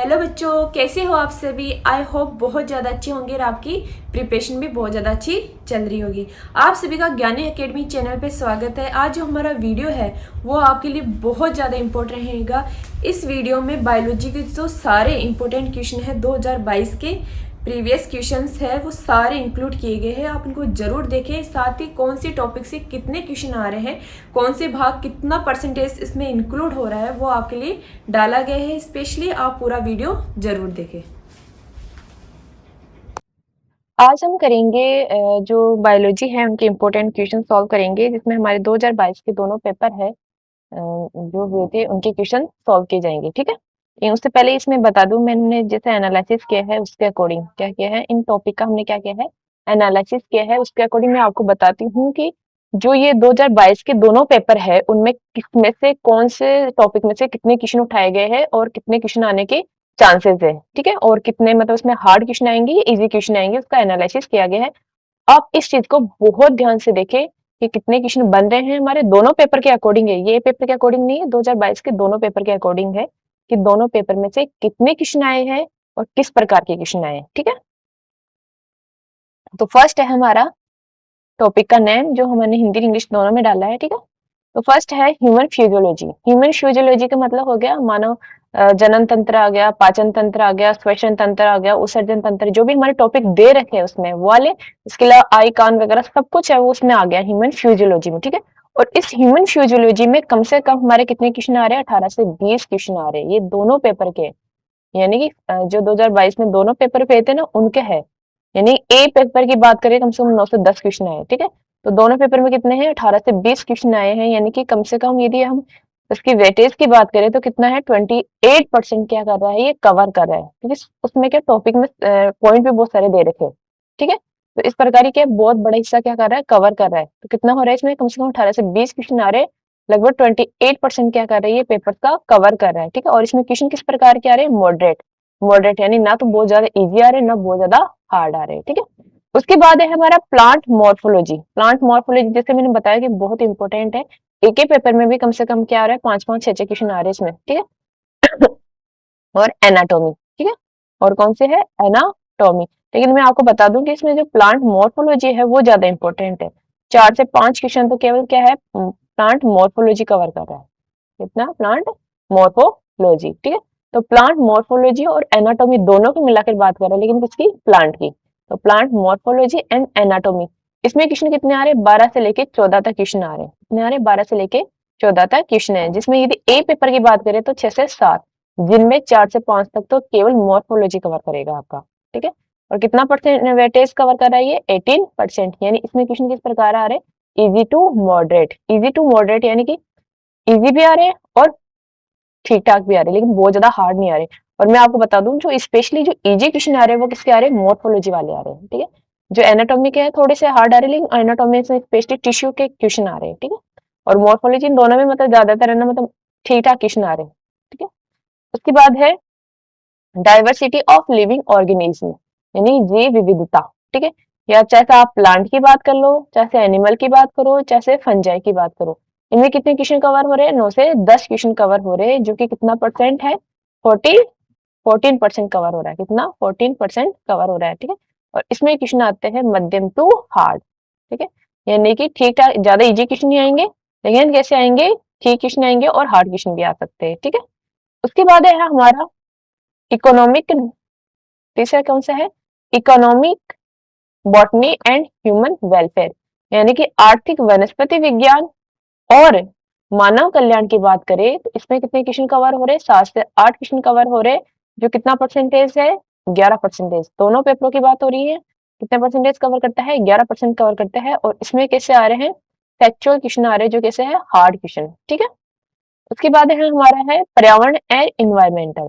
Hello बच्चों, कैसे हो आप सभी। आई होप बहुत ज़्यादा अच्छे होंगे और आपकी प्रिपरेशन भी बहुत ज़्यादा अच्छी चल रही होगी। आप सभी का ज्ञानी एकेडमी चैनल पे स्वागत है। आज जो हमारा वीडियो है वो आपके लिए बहुत ज़्यादा इम्पोर्टेंट रहेगा। इस वीडियो में बायोलॉजी के जो सारे इम्पोर्टेंट क्वेश्चन है 2022 के प्रीवियस क्वेश्चंस है वो सारे इंक्लूड किए गए हैं। आप इनको जरूर देखें। साथ ही कौन सी टॉपिक से कितने क्वेश्चन आ रहे हैं, कौन से भाग कितना परसेंटेज इसमें इंक्लूड हो रहा है वो आपके लिए डाला गया है। स्पेशली आप पूरा वीडियो जरूर देखें। आज हम करेंगे जो बायोलॉजी है उनके इम्पोर्टेंट क्वेश्चन सॉल्व करेंगे, जिसमें हमारे 2022 के दोनों पेपर है जो हुए थे उनके क्वेश्चन सॉल्व किए जाएंगे। ठीक है, लेकिन उससे पहले इसमें बता दूं, मैंने जैसे एनालिसिस किया है उसके अकॉर्डिंग क्या किया है, इन टॉपिक का हमने क्या किया है, एनालिसिस किया है। उसके अकॉर्डिंग मैं आपको बताती हूँ कि जो ये 2022 के दोनों पेपर है उनमें किसमें से कौन से टॉपिक में से कितने क्वेश्चन उठाए गए हैं और कितने क्वेश्चन आने के चांसेस है। ठीक है, और कितने मतलब उसमें हार्ड क्वेश्चन आएंगे या इजी क्वेश्चन आएंगे, उसका एनालिसिस किया गया है। आप इस चीज को बहुत ध्यान से देखें कि कितने क्वेश्चन बन रहे हैं। हमारे दोनों पेपर के अकॉर्डिंग है, ये पेपर के अकॉर्डिंग नहीं है, 2022 के दोनों पेपर के अकॉर्डिंग है कि दोनों पेपर में से कितने क्वेश्चन आए हैं और किस प्रकार के क्वेश्चन आए हैं। ठीक है, तो फर्स्ट है हमारा टॉपिक का नेम जो हमने हिंदी इंग्लिश दोनों में डाला है। ठीक है, तो फर्स्ट है ह्यूमन फिजियोलॉजी। ह्यूमन फिजियोलॉजी का मतलब हो गया मानव जनन तंत्र आ गया, पाचन तंत्र आ गया, श्वसन तंत्र आ गया, उत्सर्जन तंत्र, जो भी हमारे टॉपिक दे रखे हैं उसमें वो वाले, इसके अलावा आई कान वगैरह सब कुछ है वो उसमें आ गया ह्यूमन फिजियोलॉजी में। ठीक है, और इस ह्यूमन फिजियोलॉजी में कम से कम हमारे कितने क्वेश्चन आ रहे हैं, 18 से 20 क्वेश्चन आ रहे हैं, ये दोनों पेपर के। यानी कि जो 2022 में दोनों पेपर पे थे ना उनके है। यानी ए पेपर की बात करें कम से कम 9 से 10 क्वेश्चन आए। ठीक है, तो दोनों पेपर में कितने हैं, 18 से 20 क्वेश्चन आए हैं। यानी कि कम से कम यदि हम उसकी वेटेज की बात करें तो कितना है, 28% क्या कर रहा है, ये कवर कर रहा है, क्योंकि उसमें क्या टॉपिक में पॉइंट भी बहुत सारे दे रखे हैं। ठीक है, तो इस प्रकार की क्या बहुत बड़ा हिस्सा क्या कर रहा है, कवर कर रहा है। तो कितना हो रहा है इसमें, कम से कम 18 से 20 क्वेश्चन आ रहे हैं, लगभग 28% क्या कर रही है, पेपर का कवर कर रहा है। ठीक है, और इसमें क्वेश्चन किस प्रकार के आ रहे हैं, मॉडरेट। मॉडरेट यानी ना तो बहुत ज्यादा इजी आ रहे हैं ना बहुत ज्यादा हार्ड आ रहे हैं। ठीक है, उसके बाद है हमारा प्लांट मॉर्फोलॉजी। प्लांट मॉर्फोलॉजी जैसे मैंने बताया कि बहुत इंपॉर्टेंट है, एक ही पेपर में भी कम से कम क्या आ रहा है, 5-5 6-6 क्वेश्चन आ रहे हैं इसमें। ठीक है, और एनाटॉमी। ठीक है, और कौन से है, एनाटॉमी। लेकिन मैं आपको बता दूं कि इसमें जो प्लांट मॉर्फोलॉजी है वो ज्यादा इंपॉर्टेंट है। 4 से 5 क्वेश्चन तो केवल क्या है, प्लांट मॉर्फोलॉजी कवर कर रहा है। कितना, प्लांट मॉर्फोलॉजी। ठीक है, तो प्लांट मॉर्फोलॉजी और एनाटॉमी दोनों को मिलाकर बात कर रहे हैं, लेकिन किसकी, प्लांट की। तो प्लांट मॉर्फोलॉजी एंड एनाटॉमी, इसमें क्वेश्चन कितने आ रहे हैं, 12 से लेके 14 तक क्वेश्चन आ रहे हैं। कितने आ रहे हैं, 12 से लेके 14 तक क्वेश्चन है, जिसमें यदि ए पेपर की बात करें तो 6 से 7, जिनमें 4 से 5 तक तो केवल मॉर्फोलॉजी कवर करेगा आपका। ठीक है, और कितना परसेंट वेटेज कवर कर रहा है ये, 18%। यानी इसमें क्वेश्चन किस प्रकार आ रहे हैं, easy to moderate. Easy to moderate यानी कि इजी भी आ रहे हैं और ठीक ठाक भी आ रहे हैं, लेकिन बहुत ज्यादा हार्ड नहीं आ रहे। और मैं आपको बता दूं, जो स्पेशली जो इजी क्वेश्चन आ रहे हैं वो किसके आ रहे हैं, मॉर्फोलॉजी वाले आ रहे हैं। ठीक है, जो एनाटॉमी के हैं थोड़े से हार्ड आ रहे हैं, लेकिन एनाटॉमी से स्पेशली टिश्यू के क्वेश्चन आ रहे हैं। ठीक है, और मॉर्फोलॉजी इन दोनों में मतलब ज्यादातर है ना, मतलब ठीक ठाक क्वेश्चन आ रहे हैं। ठीक है, उसके बाद है डाइवर्सिटी ऑफ लिविंग ऑर्गेनिज्म, यानी जैव विविधता। ठीक है, या चाहे आप प्लांट की बात कर लो, चाहे एनिमल की बात करो, चाहे फंजाई की बात करो, इनमें कितने क्वेश्चन कवर हो रहे हैं, 9 से 10 क्वेश्चन कवर हो रहे हैं, जो कि कितना परसेंट है, 14% कवर हो रहा है। कितना, 14% कवर हो रहा है। ठीक है, और इसमें क्वेश्चन आते हैं मध्यम टू हार्ड। ठीक है, यानी कि ठीक ठाक ज्यादा इजी क्वेश्चन नहीं आएंगे, लेकिन कैसे आएंगे, ठीक क्वेश्चन आएंगे और हार्ड क्वेश्चन भी आ सकते हैं। ठीक है, उसके बाद है हमारा इकोनॉमिक। तीसरा कौन सा है, economic botany and human welfare, यानी कि आर्थिक वनस्पति विज्ञान और मानव कल्याण की बात करें तो इसमें कितने क्वेश्चन कवर हो रहे हैं, 7 से 8 क्वेश्चन कवर हो रहे हैं, जो कितना परसेंटेज है, 11%। दोनों पेपरों की बात हो रही है, कितने परसेंटेज कवर करता है, 11% कवर करता है। और इसमें कैसे आ रहे हैं, फैक्चुअल क्वेश्चन आ रहे हैं, जो कैसे है, हार्ड क्वेश्चन। ठीक है, उसके बाद है हमारा है पर्यावरण एंड इन्वायरमेंटल।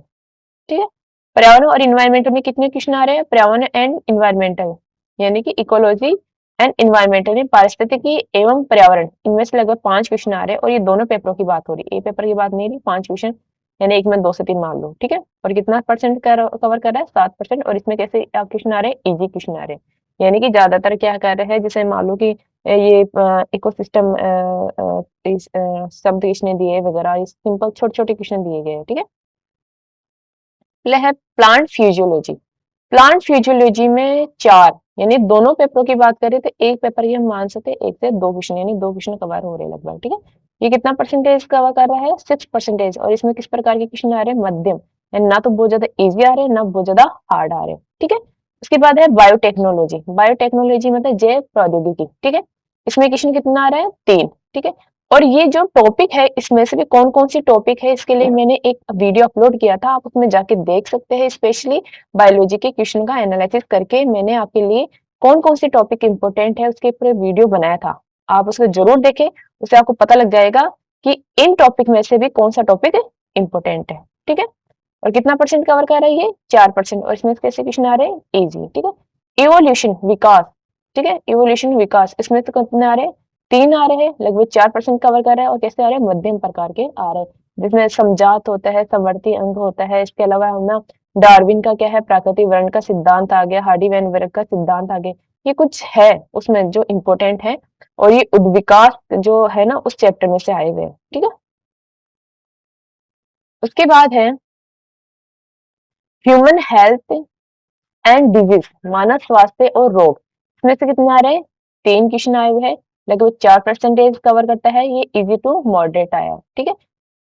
ठीक है, पर्यावरण और इन्वायरमेंटल में कितने क्वेश्चन आ रहे हैं, पर्यावरण एंड इन्वायरमेंटल, यानी कि इकोलॉजी एंड इन्वायरमेंटल में पारिस्थितिकी एवं पर्यावरण, इनमें से लगभग 5 क्वेश्चन आ रहे हैं। और ये दोनों पेपरों की बात हो रही है, ए पेपर की बात नहीं रही, 5 क्वेश्चन, यानी एक में 2 से 3 मान लो। ठीक है, और कितना परसेंट कवर कर रहा है, 7%। और इसमें कैसे क्वेश्चन आ रहे हैं, इजी क्वेश्चन आ रहे हैं, यानी कि ज्यादातर क्या कर रहे हैं, जैसे मान लो कि ये इकोसिस्टम शब्द किसने दिए वगैरह, सिंपल छोटे छोटे क्वेश्चन दिए गए हैं। ठीक है, पहले है प्लांट फिजियोलॉजी। प्लांट फिजियोलॉजी में 4 यानी दोनों पेपरों की बात करें तो एक पेपर ये हम मान सकते हैं 1 से 2 क्वेश्चन यानी 2 क्वेश्चन कवर हो रहे हैं लगभग, ठीक है। ये कितना परसेंटेज कवर कर रहा है? 6%। और इसमें किस प्रकार के क्वेश्चन आ रहे हैं? मध्यम, यानी ना तो बहुत ज्यादा इजी आ रहे हैं ना बहुत ज्यादा हार्ड आ रहे हैं, ठीक है। उसके बाद है बायोटेक्नोलॉजी। बायोटेक्नोलॉजी मतलब जैव प्रौद्योगिकी, ठीक है। इसमें क्वेश्चन कितना आ रहा है? 3, ठीक है। और ये जो टॉपिक है इसमें से भी कौन कौन सी टॉपिक है इसके लिए मैंने एक वीडियो अपलोड किया था, आप उसमें जाके देख सकते हैं। स्पेशली बायोलॉजी के क्वेश्चन का एनालिसिस करके मैंने आपके लिए कौन कौन से टॉपिक इंपॉर्टेंट है उसके ऊपर वीडियो बनाया था। आप उसको जरूर देखें, उससे आपको पता लग जाएगा कि इन टॉपिक में से भी कौन सा टॉपिक इंपॉर्टेंट है, ठीक है। और कितना परसेंट कवर कर रहा है ये? 4%। और इसमें कैसे क्वेश्चन आ रहे हैं? इजी, ठीक है। इवोल्यूशन विकास, ठीक है। इवोल्यूशन विकास इसमें तो कितने आ रहे हैं? 3 आ रहे हैं, लगभग 4% कवर कर रहा है। और कैसे आ रहे हैं? मध्यम प्रकार के आ रहे हैं, जिसमें समजात होता है, समवर्ती अंग होता है। इसके अलावा हम ना डार्विन का क्या है? प्राकृतिक वर्ण का सिद्धांत आ गया, हार्डी वैन वर्ग का सिद्धांत आ गया। ये कुछ है उसमें जो इम्पोर्टेंट है, और ये उद्विकास जो है ना उस चैप्टर में से आए हुए हैं, ठीक है। उसके बाद है ह्यूमन हेल्थ एंड डिजीज, मानव स्वास्थ्य और रोग। इसमें से कितने आ रहे हैं? 3 क्वेश्चन आए हुए हैं, लगभग 4% कवर करता है। ये इजी टू मॉडरेट आया, ठीक है।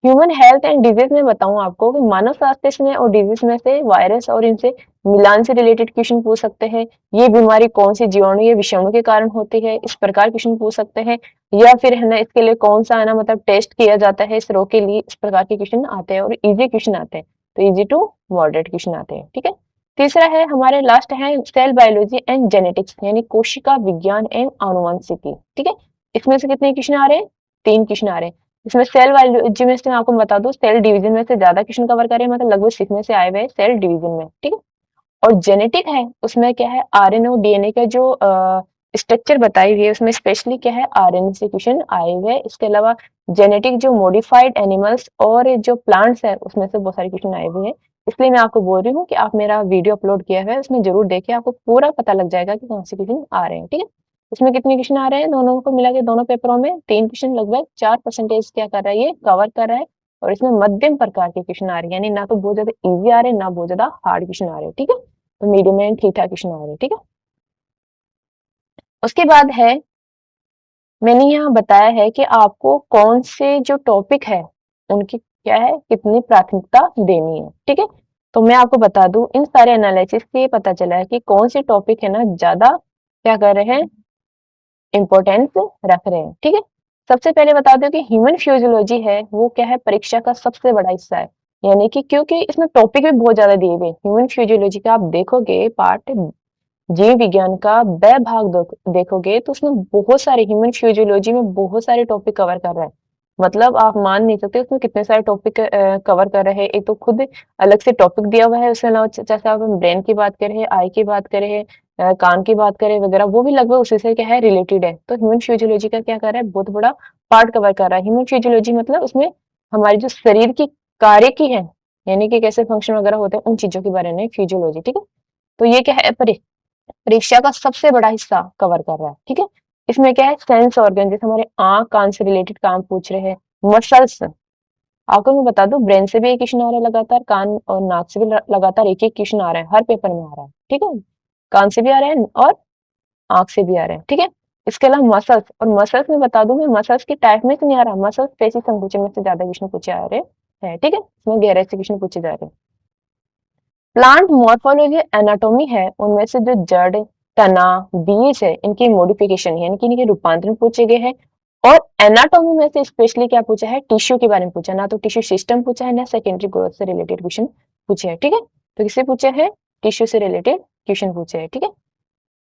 ह्यूमन हेल्थ एंड डिजीज में बताऊं आपको कि मानव स्वास्थ्य में और डिजीज में से वायरस और इनसे मिलान से रिलेटेड क्वेश्चन पूछ सकते हैं। ये बीमारी कौन सी जीवाणु या विषाणु के कारण होती है, इस प्रकार क्वेश्चन पूछ सकते हैं। या फिर है ना इसके लिए कौन सा है ना मतलब टेस्ट किया जाता है इस रोग के लिए, इस प्रकार के क्वेश्चन आते हैं और इजी क्वेश्चन आते हैं। तो इजी टू मॉडरेट क्वेश्चन आते हैं, ठीक है। तीसरा है हमारे लास्ट है सेल बायोलॉजी एंड जेनेटिक्स, यानी कोशिका विज्ञान एवं आनुवंशिकी, ठीक है। इसमें से कितने क्वेश्चन आ रहे हैं? 3 क्वेश्चन आ रहे हैं। इसमें सेल बायोलॉजी में से मैं आपको बता दूं सेल डिवीजन में से ज्यादा क्वेश्चन कवर करें, मतलब लगभग 6 में से आए हुए हैं सेल डिवीजन में, ठीक है। और जेनेटिक है उसमें क्या है? आरएनए और डीएनए का जो स्ट्रक्चर बताई हुई है उसमें स्पेशली क्या है? आरएनए से क्वेश्चन आए हुए हैं। इसके अलावा जेनेटिक जो मॉडिफाइड एनिमल्स और जो प्लांट्स है उसमें से बहुत सारे क्वेश्चन आए हुए हैं। इसलिए मैं आपको बोल रही हूँ कि आप मेरा वीडियो अपलोड किया है उसमें जरूर देखिए, आपको पूरा पता लग जाएगा कि कौन से क्वेश्चन आ रहे हैं, ठीक है। इसमें कितने क्वेश्चन आ रहे हैं दोनों को मिला के? दोनों पेपरों में 3 क्वेश्चन, लगभग 4% क्या कर रहा है? ये कवर कर रहा है। और इसमें मध्यम प्रकार के क्वेश्चन आ रहे हैं, यानी ना तो बहुत ज्यादा इजी आ रहे हैं ना बहुत ज्यादा हार्ड क्वेश्चन आ रहे हैं, ठीक है। तो मीडियम में ठीक ठाक क्वेश्चन आ रहे हैं, ठीक है। उसके बाद है मैंने यहाँ बताया है कि आपको कौन से जो टॉपिक है उनकी क्या है कितनी प्राथमिकता देनी है, ठीक है। तो मैं आपको बता दूं इन सारे एनालिसिस से ये पता चला है कि कौन से टॉपिक है ना ज्यादा क्या कर रहे हैं? इंपॉर्टेंस रख रहे हैं, ठीक है। सबसे पहले बता दो कि ह्यूमन फिजियोलॉजी है वो क्या है? परीक्षा का सबसे बड़ा हिस्सा है, यानी कि क्योंकि इसमें टॉपिक भी बहुत ज्यादा दिए हुए हैं। ह्यूमन फिजियोलॉजी का आप देखोगे पार्ट जीव विज्ञान का ब भाग देखोगे तो उसमें बहुत सारे ह्यूमन फिजियोलॉजी में बहुत सारे टॉपिक कवर कर रहा है। मतलब आप मान नहीं सकते उसमें कितने सारे टॉपिक कवर कर रहे हैं। एक तो खुद अलग से टॉपिक दिया हुआ है, उसके अलावा जैसे आप ब्रेन की बात करें, आई की बात करें, कान की बात करें वगैरह, वो भी लगभग उसी से क्या है रिलेटेड है। तो ह्यूमन फिजियोलॉजी का क्या कर रहा है? बहुत बड़ा पार्ट कवर कर रहा है। ह्यूमन फिजियोलॉजी मतलब उसमें हमारी जो शरीर की कार्य की है, यानी कि कैसे फंक्शन वगैरह होते हैं उन चीजों के बारे में फिजियोलॉजी, ठीक है। तो ये क्या है? परीक्षा का सबसे बड़ा हिस्सा कवर कर रहा है, ठीक है। इसमें क्या है? सेंस ऑर्गन, जैसे हमारे आंख कान से रिलेटेड काम पूछ रहे हैं। मसल्स, आपको मैं बता दूं ब्रेन से भी एक क्वेश्चन आ रहा है लगातार, कान और नाक से भी लगातार एक एक क्वेश्चन आ रहा है, हर पेपर में आ रहा है, ठीक है। कान से भी आ रहे हैं और आंख से भी आ रहे हैं, ठीक है। इसके अलावा मसल्स, और मसल्स में बता दूं मैं मसल्स की टाइप में से नहीं आ रहा, मसल्स पेशी संकुचन में से ज्यादा क्वेश्चन पूछे आ रहे हैं, ठीक है। इसमें गहराई से क्वेश्चन पूछे जा रहे हैं। प्लांट मॉर्फोलॉजी एनाटॉमी है उनमें से जो जड़ तना बीज है इनकी मॉडिफिकेशन यानी कि इनके रूपांतरण पूछे गए हैं। और एनाटॉमी में से स्पेशली क्या पूछा है? टिश्यू के बारे में पूछा, ना तो टिश्यू सिस्टम पूछा है ना सेकेंडरी ग्रोथ से रिलेटेड क्वेश्चन पूछे हैं, ठीक है। तो किससे पूछे हैं? टिश्यू से रिलेटेड क्वेश्चन पूछे हैं, ठीक है।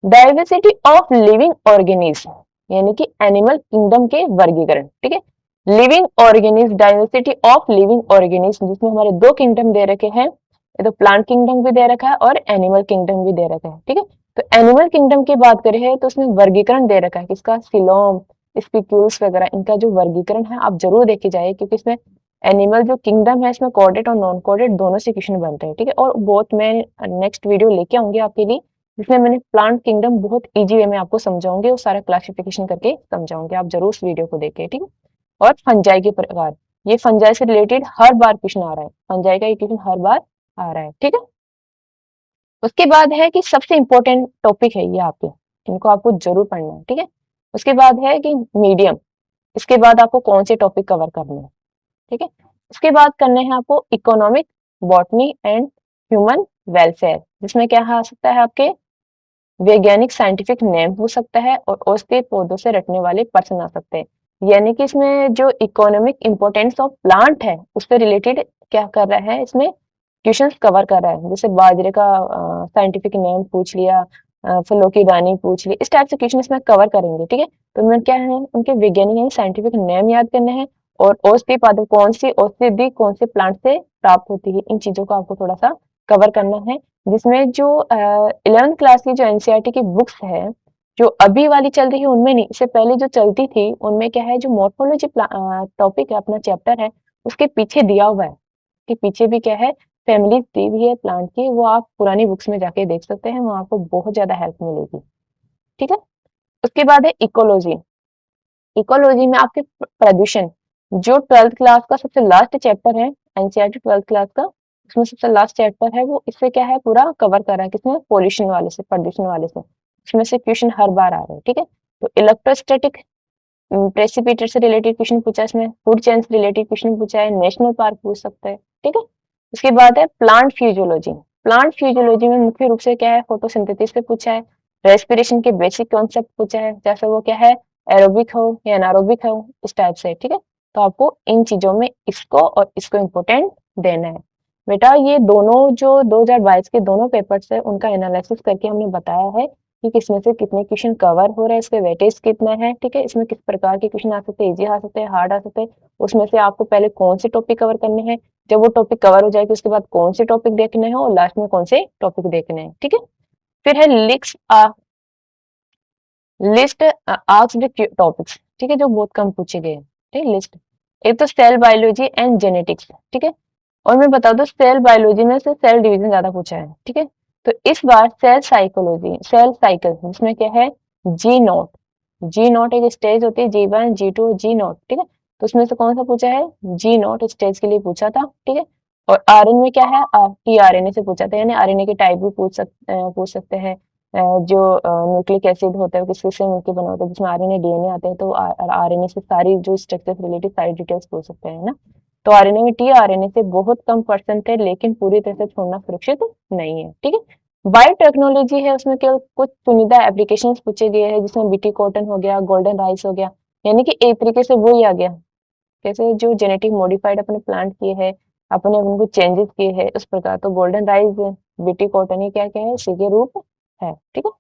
डाइवर्सिटी ऑफ लिविंग ऑर्गेनिज्म, यानी कि एनिमल किंगडम के वर्गीकरण, ठीक है। Living organism, diversity of living organism, जिसमें हमारे 2 किंगडम दे रखे हैं, ये तो प्लांट किंगडम भी दे रखा है और एनिमल किंगडम भी दे रखा है, ठीक है। तो एनिमल किंगडम की बात करें तो उसमें वर्गीकरण दे रखा है किसका? सिलोम, स्पीक्यूल्स वगैरह, इनका जो वर्गीकरण है आप जरूर देखे जाए, क्योंकि इसमें एनिमल जो किंगडम है इसमें कोडेड और नॉन कोडेड दोनों से क्वेश्चन बनते हैं, ठीक है। और बहुत मैं नेक्स्ट वीडियो लेके आऊंगी आपके लिए, जिसमें मैंने प्लांट किंगडम बहुत इजी वे में आपको समझाऊंगे और सारा क्लासिफिकेशन करके समझाऊंगे, आप जरूर उस वीडियो को देखें, ठीक है। और फंजाई के प्रकार, ये फंजाई से रिलेटेड हर बार क्वेश्चन आ रहा है, फंजाई का ये क्वेश्चन हर बार आ रहा है, ठीक है। उसके बाद है कि सबसे इंपॉर्टेंट टॉपिक है ये आपके, इनको आपको जरूर पढ़ना है, ठीक है। उसके बाद है कि मीडियम, इसके बाद आपको कौन से टॉपिक कवर करने हैं, ठीक है। इसके बाद करने हैं आपको economic, botany and human welfare, जिसमें क्या आ सकता है आपके वैज्ञानिक साइंटिफिक नेम हो सकता है और औषधीय पौधों से रटने वाले पर्सन आ सकते हैं। यानी कि इसमें जो इकोनॉमिक इम्पोर्टेंस ऑफ प्लांट है उससे रिलेटेड क्या कर रहा है, इसमें क्वेश्चंस कवर कर रहा है। जैसे बाजरे का साइंटिफिक नेम पूछ लिया, फलों की रानी पूछ ली, इस टाइप से क्वेश्चन इसमें कवर करेंगे, ठीक है। तो उनमें क्या है, उनके वैज्ञानिक यानी साइंटिफिक नेम याद करने हैं और औषधीय पौधे कौन सी औषधि कौन से प्लांट से प्राप्त होती है, इन चीजों को आपको थोड़ा सा कवर करना है। जिसमें जो 11th क्लास की जो एनसीईआरटी की बुक्स है, जो अभी वाली चल रही है उनमें नहीं, इससे पहले जो चलती थी उनमें क्या है, जो मॉर्फोलॉजी टॉपिक है अपना चैप्टर है, उसके पीछे दिया हुआ है कि पीछे भी क्या है, फैमिली दी हुई है प्लांट की, वो आप पुरानी बुक्स में जाके देख सकते हैं, वहां आपको बहुत ज्यादा हेल्प मिलेगी, ठीक है। उसके बाद है इकोलॉजी। इकोलॉजी में आपके प्रदूषण, जो 12th क्लास का सबसे लास्ट चैप्टर है, एनसीईआरटी 12th क्लास का, उसमें सबसे लास्ट चैप्टर है, वो इससे क्या है पूरा कवर कर रहा है, किसमें, पोल्यूशन वाले से, प्रदूषण वाले से। उसमें से क्वेश्चन हर बार आ रहे हैं, ठीक है। तो इलेक्ट्रोस्टैटिक प्रेसिपिटेट से रिलेटेड क्वेश्चन पूछा है इसमें, फूड चेन से रिलेटेड क्वेश्चन पूछा है, नेशनल पार्क पूछ सकता है, ठीक है। उसके बाद है प्लांट फ्यूजियोलॉजी। प्लांट फ्यूजियोलॉजी में मुख्य रूप से क्या है, फोटोसिंथेसिस पे पूछा है, रेस्पिरेशन के बेसिक कॉन्सेप्ट पूछा है, जैसे वो क्या है, एरोबिक हो या एनारोबिक हो, इस टाइप से, ठीक है। तो आपको इन चीजों में इसको और इसको इम्पोर्टेंट देना है। बेटा ये दोनों जो 2022 के दोनों पेपर्स है उनका एनालिसिस करके हमने बताया है कि किसमें से कितने क्वेश्चन कवर हो रहे हैं, इसके वेटेज कितना है, ठीक है। इसमें किस प्रकार के क्वेश्चन आ सकते हैं, इजी आ सकते हैं, हार्ड आ सकते हैं, उसमें से आपको पहले कौन से टॉपिक कवर करने हैं, जब वो टॉपिक कवर हो जाएगी उसके बाद कौन से टॉपिक देखने हैं और लास्ट में कौन से टॉपिक देखने हैं, ठीक है। फिर है लिस्ट आस्क्ड टॉपिक्स, ठीक है, जो बहुत कम पूछे गए हैं, ठीक है, लिस्ट। एक तो सेल बायोलॉजी एंड जेनेटिक्स, ठीक है। और मैं बता दूं सेल बायोलॉजी में से सेल डिवीजन ज्यादा पूछा है, ठीक है। तो इस बार सेल साइकोलॉजी, सेल साइकिल, जिसमें क्या है, जी नॉट, जी नॉट एक स्टेज होती है, G1 G2 जी नॉट, ठीक है। तो उसमें से कौन सा पूछा है, जी नॉट स्टेज के लिए पूछा था, ठीक है। और आरएन में क्या है, टी आरएनए से पूछा था, यानी आरएनए के टाइप भी पूछ सकते हैं। जो न्यूक्लिक एसिड होता है वो किस से मिलकर बना होता है, जिसमें आरएनए डीएनए आते हैं, तो आरएनए से सारी जो स्ट्रक्चर से रिलेटेड सारी डिटेल्स पूछ सकते हैं ना। तो आरएनए में टी आरएनए से बहुत कम परसेंट है, लेकिन पूरी तरह से छोड़ना सुरक्षित नहीं है, ठीक है। बायोटेक्नोलॉजी है, उसमें केवल कुछ चुनिंदा एप्लीकेशंस पूछे गए हैं, जिसमें बीटी कॉटन हो गया, गोल्डन राइस हो गया, यानी कि एक तरीके से वही आ गया, कैसे जो जेनेटिक मॉडिफाइड अपने प्लांट किए हैं, अपने उनको चेंजेस किए हैं उस प्रकार। तो गोल्डन राइस, बीटी कॉटन, ये क्या क्या है, इसी के रूप है, ठीक है।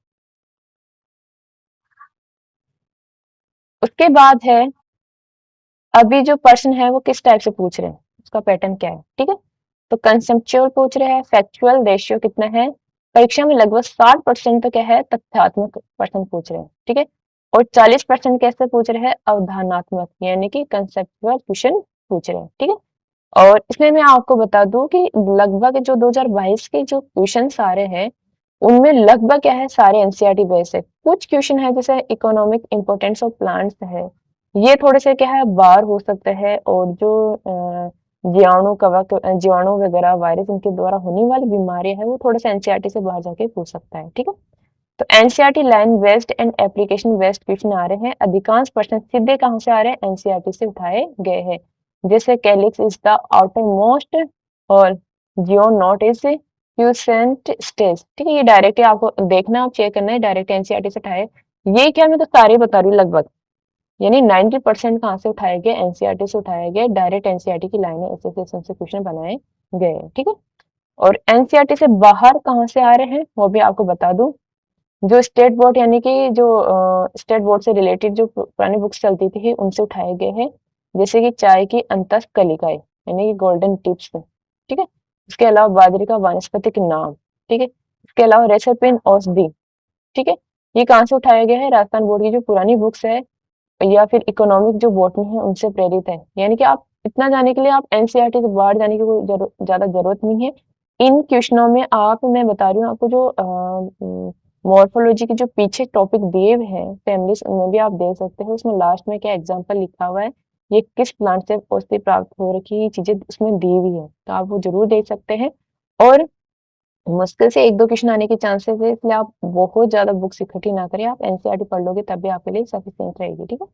उसके बाद है, अभी जो प्रश्न है वो किस टाइप से पूछ रहे हैं, उसका पैटर्न क्या है, ठीक है। तो कंसेप्चुअल पूछ रहे हैं, फैक्चुअल रेशियो कितना है, परीक्षा में लगभग 60% तो क्या है, तथ्यात्मक प्रश्न पूछ रहे हैं, ठीक है। और 40% कैसे पूछ रहे हैं, अवधारणात्मक, यानी कि कंसेप्चुअल क्वेश्चन पूछ रहे हैं, ठीक है। और इसमें मैं आपको बता दूं कि लगभग जो 2022 के जो क्वेश्चंस आ रहे हैं उनमें लगभग क्या है, सारे एनसीईआरटी बेस्ड है। कुछ क्वेश्चन है जैसे इकोनॉमिक इंपोर्टेंस ऑफ प्लांट्स है, ये थोड़े से क्या है बार हो सकते हैं, और जो जीवाणु कवक, जीवाणु वगैरह वायरस इनके द्वारा होने वाली बीमारी है वो थोड़ा सा एनसीईआरटी से बाहर जाके पूछ सकता है, ठीक है। तो NCERT line based and application based question आ रहे हैं, अधिकांश प्रश्न सीधे कहाँ से आ रहे हैं, एनसीईआरटी से उठाए गए हैं। जैसे calyx is the outer most और जियो नॉट इज क्यूसेंट स्टेज, ठीक है। ये डायरेक्ट आपको देखना, आप चेक करना है, डायरेक्ट एनसीईआरटी से उठाए। ये क्या, मैं तो सारे बता रही हूँ लगभग, यानी 90% कहाँ से उठाए गए, एनसीईआरटी से उठाए गए, डायरेक्ट एनसीईआरटी की लाइनें ऐसे से क्वेश्चन बनाए गए, ठीक है। और एनसीईआरटी से बाहर कहाँ से आ रहे हैं वो भी आपको बता दूं, जो स्टेट बोर्ड यानी कि जो स्टेट बोर्ड से रिलेटेड जो पुरानी बुक्स चलती थी उनसे उठाए गए हैं। जैसे कि चाय की अंतः कलिकाएं, यानी कि गोल्डन टिप्स, ठीक है। इसके अलावा बाजरे का वानस्पतिक नाम, ठीक है। इसके अलावा रेसिपी औषधि, ठीक है। ये कहाँ से उठाया गया है, राजस्थान बोर्ड की जो पुरानी बुक्स है या फिर इकोनॉमिक जो बॉटनी है उनसे प्रेरित है। यानी कि आप इतना जाने के लिए आप एनसीईआरटी से बाहर जाने की कोई ज्यादा जरूरत नहीं है। इन क्वेश्चनों में आप, मैं बता रही हूँ आपको, जो मॉर्फोलॉजी के जो पीछे टॉपिक दिए हुए हैं फैमिलीज, उनमें भी आप देख सकते हैं, उसमें लास्ट में क्या एग्जाम्पल लिखा हुआ है, ये किस प्लांट से औषधि प्राप्त हो रखी, ये चीजें उसमें दी हुई है, तो आप वो जरूर देख सकते हैं। और मुश्किल से 1-2 क्वेश्चन आने के चांसेस है, इसलिए आप बहुत ज़्यादा बुक्स इकट्ठी ना करें, आप एनसीईआरटी पढ़ लोगे तब भी आपके लिए सफिशिएंट रहेगी, ठीक है?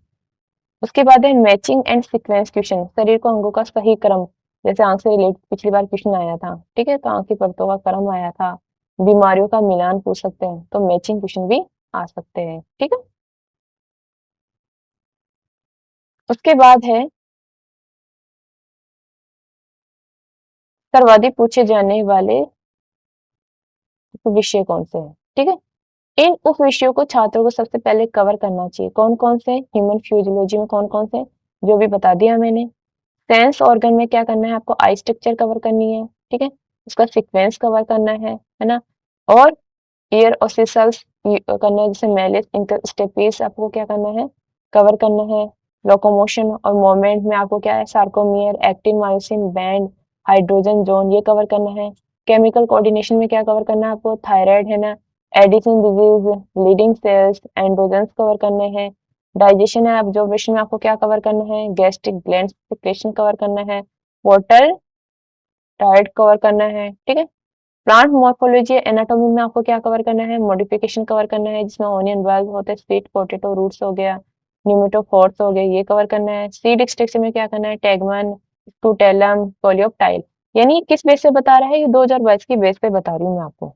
उसके बाद है मैचिंग एंड सीक्वेंस क्वेश्चन, शरीर को अंगों का सही क्रम, जैसे आंख से रिलेटेड पिछली बार क्वेश्चन आया था, ठीक है? तो आंख की परतों का क्रम आया था, बीमारियों का मिलान पूछ सकते हैं, तो मैचिंग क्वेश्चन भी आ सकते हैं, ठीक है? उसके बाद है सर्वाधिक पूछे जाने वाले विषय कौन से हैं, ठीक है? इन उप विषयों को छात्रों को सबसे पहले कवर करना चाहिए। कौन-कौन से? ह्यूमन फिजियोलॉजी में कौन-कौन से? जो भी बता दिया मैंने। सेंस ऑर्गन में क्या करना है आपको? आई स्ट्रक्चर कवर करनी है, ठीक है? उसका सीक्वेंस कवर करना है ना? और ईयर ओसिसल्स करना है, जैसे मेलिस इंटरस्टेपिस आपको क्या करना है? कवर करना है। लोकोमोशन और मूवमेंट में आपको क्या है? Sarcomere, actin myosin band, hydrogen zone ये कवर करना है। केमिकल कोऑर्डिनेशन में क्या कवर करना है आपको? थायराइड है ना? Addison disease, Leydig cells, androgens cover करने हैं। डाइजेशन है ऑब्जर्वेशन में आपको क्या कवर करना है? गैस्ट्रिक ग्लैंड सेक्रेशन कवर करना है। वाटर डाइट कवर करना है, ठीक है? प्लांट मॉर्फोलॉजी एनाटॉमी में आपको क्या कवर करना है? मॉडिफिकेशन कवर करना है, जिसमें ऑनियन बल्ब होते हैं, स्वीट पोटैटो रूट्स हो गया, न्यूमेटोफोर्स हो गया, ये कवर करना है। सीड स्ट्रक्चर में क्या करना है? टैगमन, स्कूटेलम, कोलियोप्टाइल। यानी किस बेस पे बता रहा है? ये 2022 की बेस पे बता रही हूँ मैं आपको,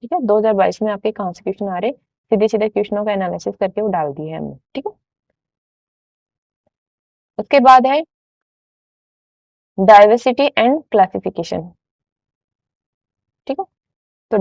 ठीक है? 2022 में आपके कहाँ से क्वेश्चन आ रहे, सीधे सीधे क्वेश्चनों का एनालिसिस करके वो डाल दिए हैं हमने, ठीक है? उसके बाद है डाइवर्सिटी एंड क्लासिफिकेशन, ठीक है? तो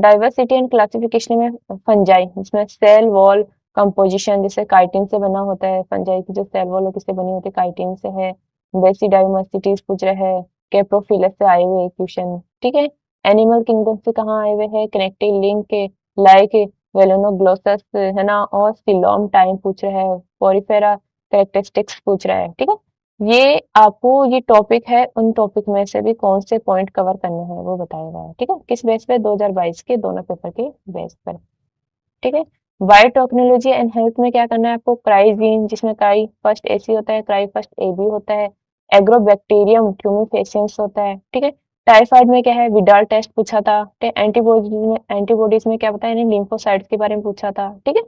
डाइवर्सिटी एंड क्लासिफिकेशन में फंजाई, जिसमें सेल वॉल कंपोजिशन जैसे काइटिन से बना होता है, फंजाई की जो सेल वॉल किससे बनी होती है? काइटिन से है। बेसी डायवर्सिटीज पूछ रहे हैं, कैप्रोफिलस से आए हुए क्वेश्चन, ठीक है? एनिमल किंगडम से कहाँ आए हुए हैं? कनेक्टिव लिंक के लाइक वेलोनोग्लोसस है ना, और सिलोम टाइम पूछ रहे हैं, पोरिफेरा कैरेक्टरिस्टिक्स पूछ रहा है, ठीक है? ये आपको ये टॉपिक है, उन टॉपिक में से भी कौन से पॉइंट कवर करने हैं वो बताया गया है, ठीक है? किस बेस पे? 2022 के दोनों पेपर के बेस पर, ठीक है? बायोटेक्नोलॉजी एंड हेल्थ में क्या करना है आपको? क्राइजीन, जिसमें क्राई फर्स्ट एसी होता है, क्राई फर्स्ट एबी होता है। एग्रोबैक्टीरियम ट्यूमिफेसियंस होता है, ठीक है? टाइफाइड में क्या है? विडाल टेस्ट पूछा था, ठीक है? एंटीबॉडीज में क्या बताया? लिम्फोसाइट्स के बारे में पूछा था, ठीक है?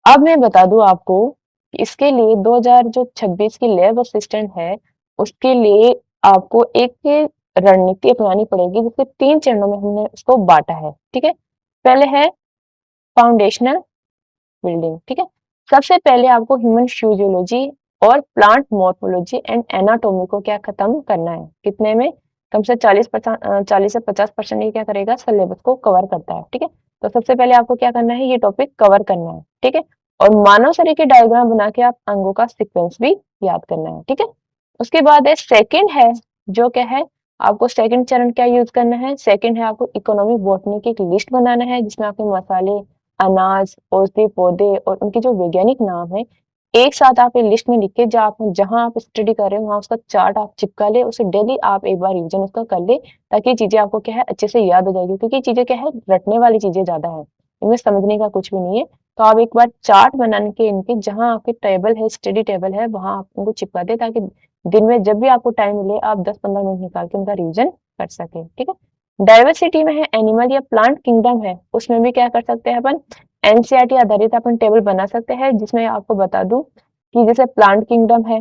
अब मैं बता दूं आपको कि इसके लिए 2026 की लैब असिस्टेंट है, उसके लिए आपको एक रणनीति अपनानी पड़ेगी, जिसके 3 चरणों में हमने उसको बांटा है, ठीक है? पहले है फाउंडेशनल बिल्डिंग, ठीक है? सबसे पहले आपको ह्यूमन फिजियोलॉजी और प्लांट मॉर्फोलॉजी एंड एनाटॉमी को क्या खत्म करना है? कितने में? कम से 40 से 50% ये क्या करेगा? सिलेबस को कवर करता है, ठीक है? तो सबसे पहले आपको क्या करना है? ये टॉपिक कवर करना है, ठीक है? और मानव शरीर के डायग्राम बना के आप अंगों का सीक्वेंस भी याद करना है, ठीक है? उसके बाद है सेकंड है, जो क्या है? आपको सेकंड चरण क्या यूज करना है? सेकंड है आपको इकोनॉमिक बॉटनी की एक लिस्ट बनाना है, जिसमें आपके मसाले, अनाज, औषधि पौधे और उनके जो वैज्ञानिक नाम है, एक साथ आप ये लिस्ट में लिख के जहाँ आप स्टडी कर रहे हो वहाँ उसका चार्ट आप चिपका ले, उसे डेली आप एक बार रिवीजन उसका कर ले, ताकि ये चीजें आपको क्या है? अच्छे से याद हो जाएगी, क्योंकि ये चीजें क्या है? रटने वाली चीजें ज्यादा है, इनमें समझने का कुछ भी नहीं है। तो आप एक बार चार्ट बना के इनके, जहाँ आपके टेबल है, स्टडी टेबल है, वहां आप उनको चिपका दे, ताकि दिन में जब भी आपको टाइम मिले आप 10-15 मिनट निकाल के उनका रिवीजन कर सके, ठीक है? डाइवर्सिटी में है एनिमल या प्लांट किंगडम है, उसमें भी क्या कर सकते हैं अपन? एनसीईआरटी आधारित अपन टेबल बना सकते हैं, जिसमें आपको बता दूं कि जैसे प्लांट किंगडम है,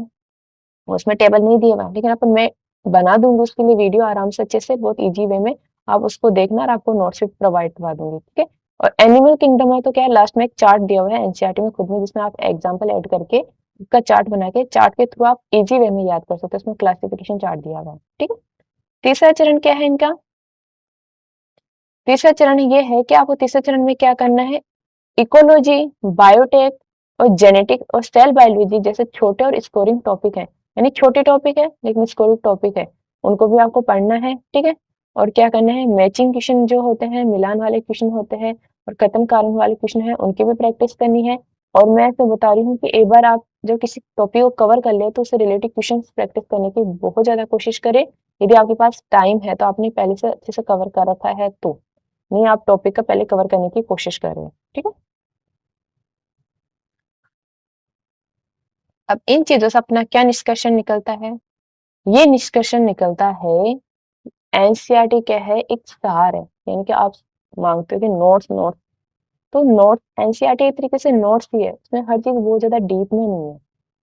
उसमें टेबल नहीं दिया हुआ, लेकिन अपन मैं बना दूंगी उसके लिए वीडियो आराम से अच्छे से, बहुत इजी वे में। आप उसको देखना और आपको नोट्स भी प्रोवाइड करवा दूंगी, ठीक है? और एनिमल किंगडम है तो क्या है? लास्ट में एक चार्ट दिया हुआ है एनसीईआरटी में खुद में, जिसमें आप एग्जाम्पल ऐड करके उसका चार्ट बना के, चार्ट के थ्रू आप इजी वे में याद कर सकते हो, उसमें क्लासिफिकेशन चार्ट दिया हुआ है, ठीक है? तीसरा चरण क्या है इनका? तीसरा चरण ये है कि आपको तीसरे चरण में क्या करना है? इकोलॉजी, बायोटेक और जेनेटिक और सेल बायोलॉजी जैसे छोटे और स्कोरिंग टॉपिक है, यानी छोटे टॉपिक है लेकिन स्कोरिंग टॉपिक है, उनको भी आपको पढ़ना है, ठीक है? और क्या करना है? मैचिंग क्वेश्चन जो होते हैं, मिलान वाले क्वेश्चन होते हैं, और कथन कारण वाले क्वेश्चन है, उनकी भी प्रैक्टिस करनी है। और मैं तो बता रही हूँ कि एक बार आप जब किसी टॉपिक को कवर कर ले, तो उससे रिलेटेड क्वेश्चन प्रैक्टिस करने की बहुत ज्यादा कोशिश करें। यदि आपके पास टाइम है तो आपने पहले से अच्छे से कवर कर रखा है, तो नहीं, आप टॉपिक का पहले कवर करने की कोशिश करें, ठीक है? अब इन चीजों से अपना क्या निष्कर्षण निकलता है? ये निष्कर्षण निकलता है एनसीईआरटी क्या है, एक सार है, यानी कि आप मांगते हो कि नोट्स नोट्स, तो नोट एनसीईआरटी एक तरीके से नोट्स ही है, उसमें हर चीज बहुत ज्यादा डीप में नहीं है।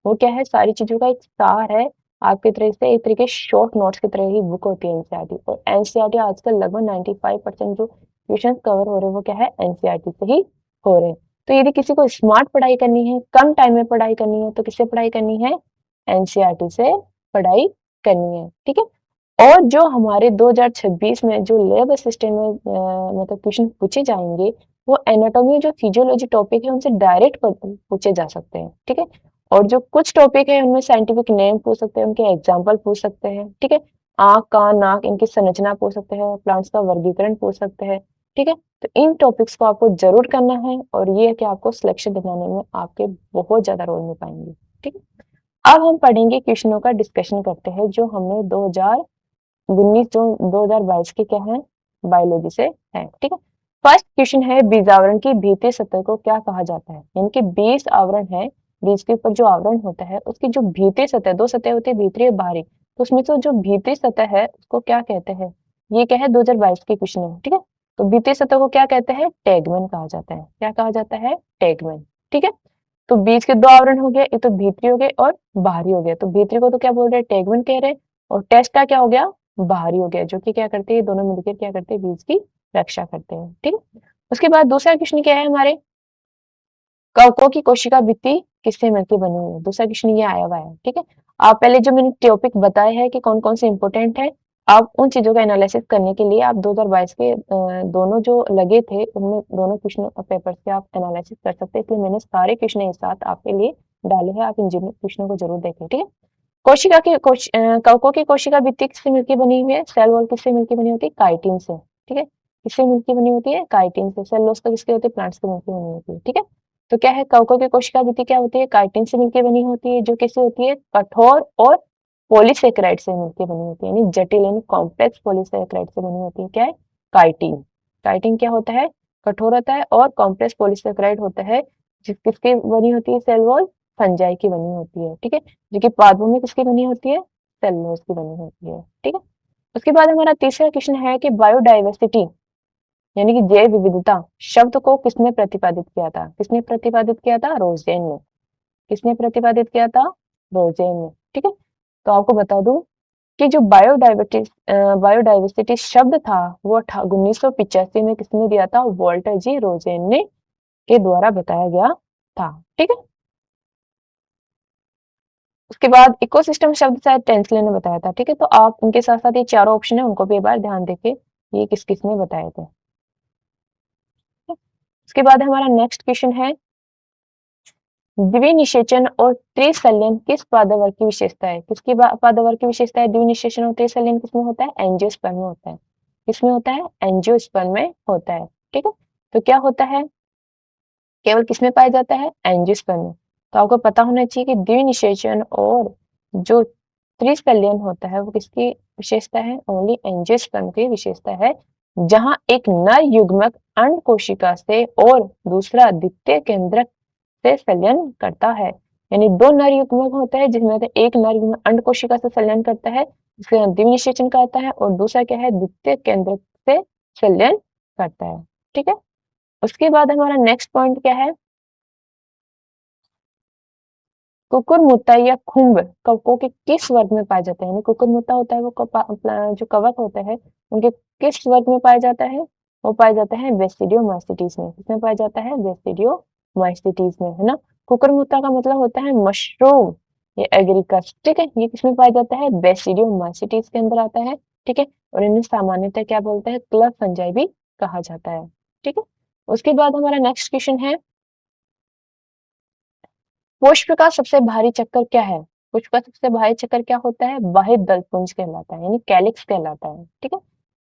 वो क्या है, सारी चीजों का एक सार है। आपकी तरह से एक तरीके शॉर्ट नोट्स की तरह ही बुक होती है एनसीईआरटी। और एनसीईआरटी आजकल लगभग 95% जो क्वेश्चन कवर हो रहे हैं वो क्या है, एनसीईआरटी से ही हो रहे हैं। तो यदि किसी को स्मार्ट पढ़ाई करनी है, कम टाइम में पढ़ाई करनी है, तो किससे पढ़ाई करनी है, एनसीईआरटी से पढ़ाई करनी है, ठीक है। और जो हमारे 2026 में जो लैब असिस्टेंट में मतलब क्वेश्चन पूछे जाएंगे, वो एनाटॉमी जो फिजियोलॉजी टॉपिक है उनसे डायरेक्ट पूछे जा सकते हैं, ठीक है। और जो कुछ टॉपिक है उनमें साइंटिफिक नेम पूछ सकते हैं, उनके एग्जाम्पल पूछ सकते हैं, ठीक है। आंख, कान, नाक, इनकी संरचना पूछ सकते हैं, प्लांट्स का वर्गीकरण पूछ सकते हैं, ठीक है। तो इन टॉपिक्स को आपको जरूर करना है, और ये है कि आपको सिलेक्शन दिलाने में आपके बहुत ज्यादा रोल में पाएंगे, ठीक है। अब हम पढ़ेंगे क्वेश्चनों का डिस्कशन करते हैं जो हमने 2019 जो 2022 के क्या है, बायोलॉजी से है, ठीक है। फर्स्ट क्वेश्चन है, बीजावरण की भीतरी सतह को क्या कहा जाता है, यानी कि बीज आवरण है, बीज के ऊपर जो आवरण होता है उसकी जो भीतरी सतह, दो सतह होती है, भीतरी और बाहरी, तो उसमें से जो भीतरी सतह है उसको क्या कहते हैं, ये क्या है 2022 के क्वेश्चन है, ठीक है। तो भीतरी सतह को क्या कहते हैं, टैगमन कहा जाता है, क्या कहा जाता है, टैगमन, ठीक है। तो बीज के दो आवरण हो गए, एक तो भीतरी हो गए और बाहरी हो गया, तो भीतरी को तो क्या बोल रहे हैं, टैगमन कह रहे हैं, और टेस्ट का क्या हो गया, बाहरी हो गया, जो कि क्या करते हैं, दोनों मिलकर क्या करते हैं, बीज की रक्षा करते हैं, ठीक है। उसके बाद दूसरा क्वेश्चन क्या है हमारे, कवकों की कोशिका भित्ति किससे मिलकर बनी हुई है, दूसरा क्वेश्चन ये आया हुआ है, ठीक है। आप पहले जो मैंने टॉपिक बताए हैं कि कौन कौन से इंपॉर्टेंट है, आप उन चीजों का एनालिसिस करने के लिए आप 2022 के दोनों जो लगे थे उनमें दोनों क्वेश्चन पेपर से आप एनालिसिस कर सकते हैं, इसलिए मैंने सारे क्वेश्चन एक साथ आपके लिए डाले हैं, आप इन क्वेश्चनों को जरूर देखें, ठीक है। कवकों की कोशिका भित्ति किससे मिलकर बनी हुई है, सेल वॉल किससे मिलकर बनी होती है, काइटिन से, ठीक है। किससे मिलकर बनी होती है, काइटिन से। सेलुलोज तो किसके होते हैं, प्लांट्स के मिलकर बनी होती है, ठीक है। तो क्या है, कवकों की कोशिका भित्ति क्या होती है, काइटिन से मिलकर बनी होती है, जो किससे होती है, कठोर और पॉलीसेकेराइड से मिलकर बनी होती है, यानी जटिल यानी कॉम्प्लेक्स पॉलीसेकेराइड से बनी होती है, क्या है, काइटिन। काइटिन क्या होता है, कठोर होता है, और कॉम्प्लेक्स पॉलीसेकेराइड होता है, किसकी बनी होती है, सेल वॉल फंजाई की बनी होती है, ठीक है। जो कि पादपों में किसकी बनी होती है, सेलुलोज की बनी होती है, ठीक है। उसके बाद हमारा तीसरा क्वेश्चन है कि बायोडाइवर्सिटी यानी कि जैव विविधता शब्द को किसने प्रतिपादित किया था, किसने प्रतिपादित किया था, रोजेन ने। किसने प्रतिपादित किया था, रोजेन ने, ठीक है। तो आपको बता दूं कि जो बायोडाइवर्सिटी शब्द था वो 1985 में किसने दिया था, वॉल्टर जी रोजेन ने के द्वारा बताया गया था, ठीक है। उसके बाद इकोसिस्टम शब्द शायद टेंसले ने बताया था, ठीक है। तो आप उनके साथ साथ ये चारों ऑप्शन है उनको भी एक बार ध्यान देके ये किस किसने बताए थे। उसके बाद हमारा नेक्स्ट क्वेश्चन है, द्विनिषेचन और त्रिसल्यन किस पादवर्ग की विशेषता है, किसकी पादवर्ग की विशेषता है, द्विनिषेचन और त्रिसल्यन किसमें होता है, एंजियोस्पर्म में होता है, किसमें होता है, एंजियोस्पर्म में होता है, ठीक है। तो क्या होता है, केवल किसमें पाया जाता है, एंजियोस्पर्म में। तो आपको पता होना चाहिए कि द्विनिषेचन और जो त्रिसल्यन होता है वो किसकी विशेषता है, ओनली एंजियोस्पर्म की विशेषता है, जहां एक नर युग्मक अंड कोशिका से और दूसरा द्वितीय केंद्रक से संलयन करता है, यानी दो नर युग्मक होता है जिसमें से एक नर युग्मक अंड कोशिका से संलयन करता है, जिसका द्विनिषेचन कहता है, और दूसरा क्या है, द्वितीय केंद्रक से संलयन करता है, ठीक है। उसके बाद हमारा नेक्स्ट पॉइंट क्या है, कुकुरमुत्ता या खुम्ब कवकों के किस वर्ग में पाया जाता है, यानी कुकुरमुत्ता होता है वो जो कवक होता है उनके किस वर्ग में पाया जाता है, वो पाया जाता है बेसिडियोमाइसीटीज में, किसमें पाया जाता है, बेसिडियोमाइसीटीज में, है ना। कुकुरमुत्ता का मतलब होता है मशरूम, ये एग्रीकस, ठीक है। ये किसमें पाया जाता है, बेसिडियोमाइसीटीज के अंदर आता है, ठीक है। और इन्हें सामान्यतः क्या बोलते हैं, क्लब फंजाई भी कहा जाता है, ठीक है। उसके बाद हमारा नेक्स्ट क्वेश्चन है, पुष्प का सबसे भारी चक्कर क्या है, पुष्प का सबसे भारी चक्कर क्या होता है, बाह्य दल पुंज कहलाता है, यानी कैलिक्स कहलाता है, ठीक है।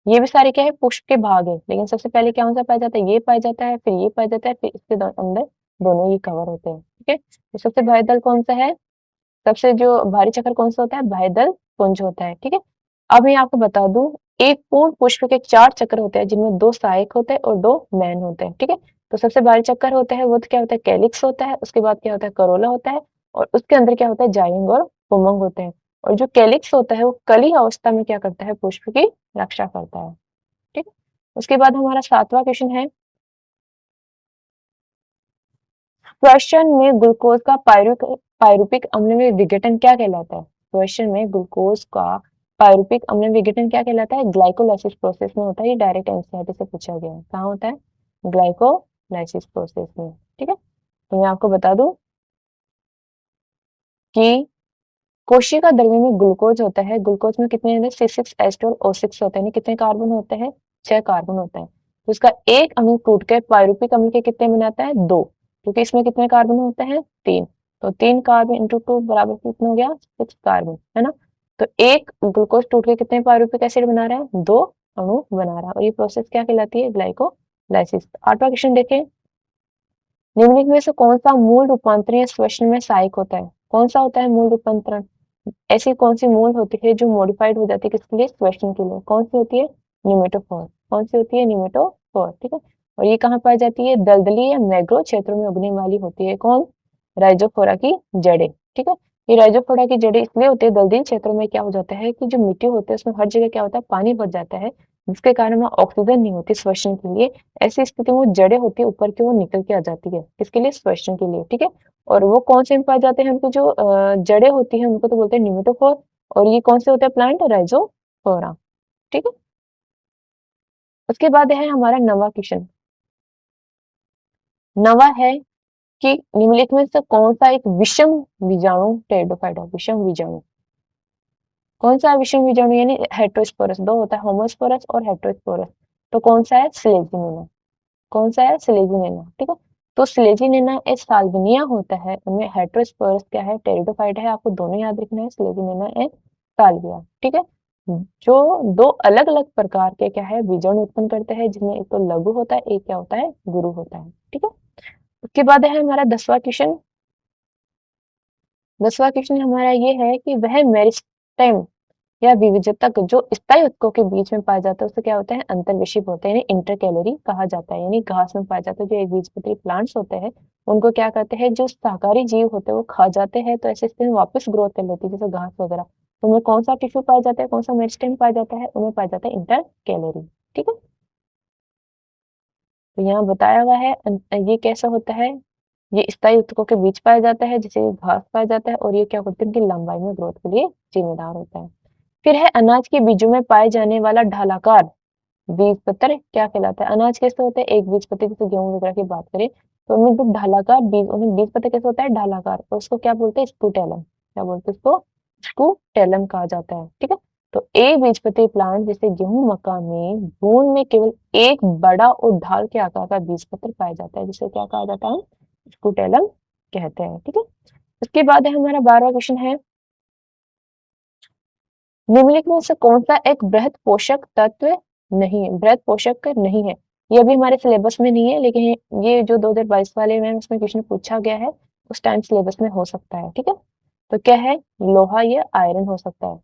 ये भी सारे क्या है, पुष्प के भाग है, लेकिन सबसे पहले क्या सा पाया जाता है, ये पाया जाता है, फिर ये पाया जाता है, फिर इसके अंदर दोनों ही कवर होते हैं, ठीक है। तो सबसे भारी दल कौन सा है, सबसे जो भारी चक्कर कौन सा होता है, बाह्य दल पुंज होता है, ठीक है। अब मैं आपको बता दूं, एक पूर्ण पुष्प के चार चक्र होते हैं जिनमें दो सहायक होते हैं और दो मैन होते हैं, ठीक है। तो सबसे भारी चक्कर होता है वो तो क्या होता है, कैलिक्स होता है, उसके बाद क्या होता है, करोला होता है, और उसके अंदर क्या होता है, जाइलम और पुमंग होते हैं। और जो कैलिक्स होता है वो कली अवस्था में क्या करता है, पुष्प की रक्षा करता है। ठीक है। उसके बाद हमारा 7वां क्वेश्चन है, क्वेश्चन में ग्लूकोज का पायरुपिक अम्ल में विघटन क्या कहलाता है? क्वेश्चन में ग्लूकोज का पायरुपिक अम्ल में विघटन क्या कहलाता है? ग्लाइकोलाइसिस प्रोसेस में होता है। ये डायरेक्ट एनसीईआरटी से पूछा गया है। कहाँ होता है? ग्लाइकोलाइसिस प्रोसेस में। ठीक है। तो मैं आपको बता दूं कि कोशिका द्रव्य में ग्लूकोज होता है। ग्लूकोज में कितने होते हैं? C6H12O6 होते हैं। कितने कार्बन होते हैं? 6 कार्बन होते हैं। तो इसका एक अणु टूट के पायरुपिक अम्ल के कितने बनाता है? 2, क्योंकि इसमें कितने कार्बन होते हैं? 3। तो 3 कार्बन इंटू 2 बराबर कितना हो गया? 6 कार्बन, है ना। तो एक ग्लूकोज टूट के कितने पायरुपिक एसिड बना रहा है? 2 अणु बना रहा है। और ये प्रोसेस क्या कहलाती है? ग्लाइकोलाइसिस। 8वां क्वेश्चन देखें, निम्नलिखित में से कौन सा मूल रूपांतरण श्वसन में सहायक होता है? कौन सा होता है मूल रूपांतरण? ऐसी कौन सी मूल होती है जो मॉडिफाइड हो जाती है किसके लिए? श्वसन के लिए। कौन सी होती है? निमेटोफोर। कौन सी होती है? निमेटोफोर। ठीक है। और ये कहाँ पाई जाती है? दलदली या मैग्रो क्षेत्रों में उगने वाली होती है। कौन? राइजोफोरा की जड़ें। ठीक है। ये राइजोफोरा की जड़ें इसलिए होती है, दलदली क्षेत्रों में क्या हो जाता है कि जो मिट्टी होती है उसमें हर जगह क्या होता है? पानी भर जाता है, जिसके कारण वहाँ ऑक्सीजन नहीं होती श्वसन के लिए। ऐसी स्थिति में वो जड़ें होती है ऊपर की ओर निकल के आ जाती है। किसके लिए? श्वसन के लिए। ठीक है। और वो कौन से में पाए जाते हैं? उनकी जो जड़ें होती हैं उनको तो बोलते हैं निमेटोफोर। और ये कौन से होते हैं प्लांट? राइजोफोरा। ठीक है। उसके बाद है हमारा नवा क्वेश्चन। नवा है कि निम्नलिखित में से कौन सा एक विषम बीजाणु टेरिडोफाइट है? विषम बीजाणु कौन सा है? विषम बीजाणु यानी हेटेरोस्पोरस। दो होता है, होमोस्पोरस और हेटेरोस्पोरस। तो कौन सा है? स्लेजिनेना। कौन सा है? स्लेजिनेना। ठीक है। तो स्लेजिनेना एक साल्विनिया होता है, उनमें हेटेरोस्पोरस क्या है? टेरिडोफाइट है। आपको दोनों याद रखना है, स्लेजिनेना एंड साल्विया। ठीक है। जो दो अलग अलग प्रकार के क्या है? बीजाणु उत्पन्न करते हैं, जिसमें एक तो लघु होता है, एक क्या होता है? गुरु होता है। ठीक है। उसके बाद है हमारा 10वां क्वेश्चन। 10वां क्वेश्चन हमारा ये है कि वह मेरिस्टेम या विविधतक जो स्थायी उत्तकों के बीच में पाया जाता है उसे क्या होता है? अंतर्विषिप होते हैं, यानी इंटर कैलोरी कहा जाता है। यानी घास में पाया जाता है। जो एक बीजपत्री प्लांट्स होते हैं उनको क्या करते हैं? जो शाकाहारी जीव होते हैं वो खा जाते हैं, तो ऐसे स्थिति में वापस ग्रोथ कर लेती है, जैसे घास वगैरह। तो उनमें कौन सा टिश्यू पाया जाता है? कौन सा मेरिस्टेम पाया जाता है? उनमें पाया जाता है इंटर कैलोरी। ठीक है। तो यहाँ बताया हुआ है ये कैसा होता है? ये स्थायी ऊतकों के बीच पाया जाता है, जिसे घास पाया जाता है, और ये क्या करते हैं? इनकी लंबाई में ग्रोथ के लिए जिम्मेदार होता है। फिर है अनाज के बीजों में पाए जाने वाला ढालाकार बीजपत्र क्या कहलाता है? अनाज कैसे होते हैं? एक बीजपत्र, जैसे गेहूं वगैरह की बात करें तो उनमें जो ढालाकार बीज, उन्हें बीजपत्र कैसे होता है? ढालाकार। और उसको क्या बोलते हैं? स्कूटेलम। क्या बोलते हैं उसको? स्कूटेलम कहा जाता है। ठीक है। तो एक बीजपत्री प्लांट जैसे गेहूं मक्का में बूंद में केवल एक बड़ा और ढाल के आकार का बीजपत्र पाया जाता है, जिसे क्या कहा जाता है? स्कूटेलम कहते हैं। ठीक है। उसके बाद है हमारा 12वां क्वेश्चन है, निम्नलिखित में से कौन सा एक बृहद पोषक तत्व नहीं है? बृहद पोषक नहीं है। ये अभी हमारे सिलेबस में नहीं है, लेकिन ये जो 2022 वाले में उसमें क्वेश्चन पूछा गया है, उस टाइम सिलेबस में हो सकता है। ठीक है। तो क्या है? लोहा या आयरन हो सकता है।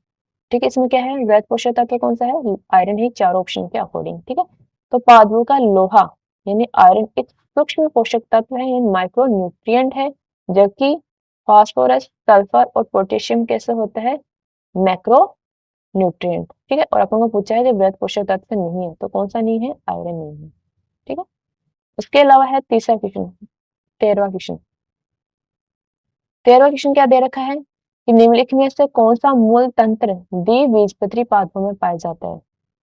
ठीक है। इसमें क्या है? वृहद पोषक तत्व कौन सा है? आयरन ही, चारों ऑप्शन के अकॉर्डिंग। ठीक है। तो पादपों का लोहा यानी आयरन एक सूक्ष्म पोषक तत्व है, यानी माइक्रो न्यूट्रिएंट है। जबकि फास्फोरस, सल्फर और पोटेशियम कैसे होता है? Macro nutrient. ठीक है। और अपन को पूछा है कि वृहद पोषक तत्व नहीं है, तो कौन सा नहीं है? आयरन नहीं है। ठीक है। उसके अलावा है तीसरा क्वेश्चन, 13वां क्वेश्चन। 13वां क्वेश्चन क्या दे रखा है कि निम्नलिखित में से कौन सा मूल तंत्र द्विबीजपत्री पादपों में पाया जाता है?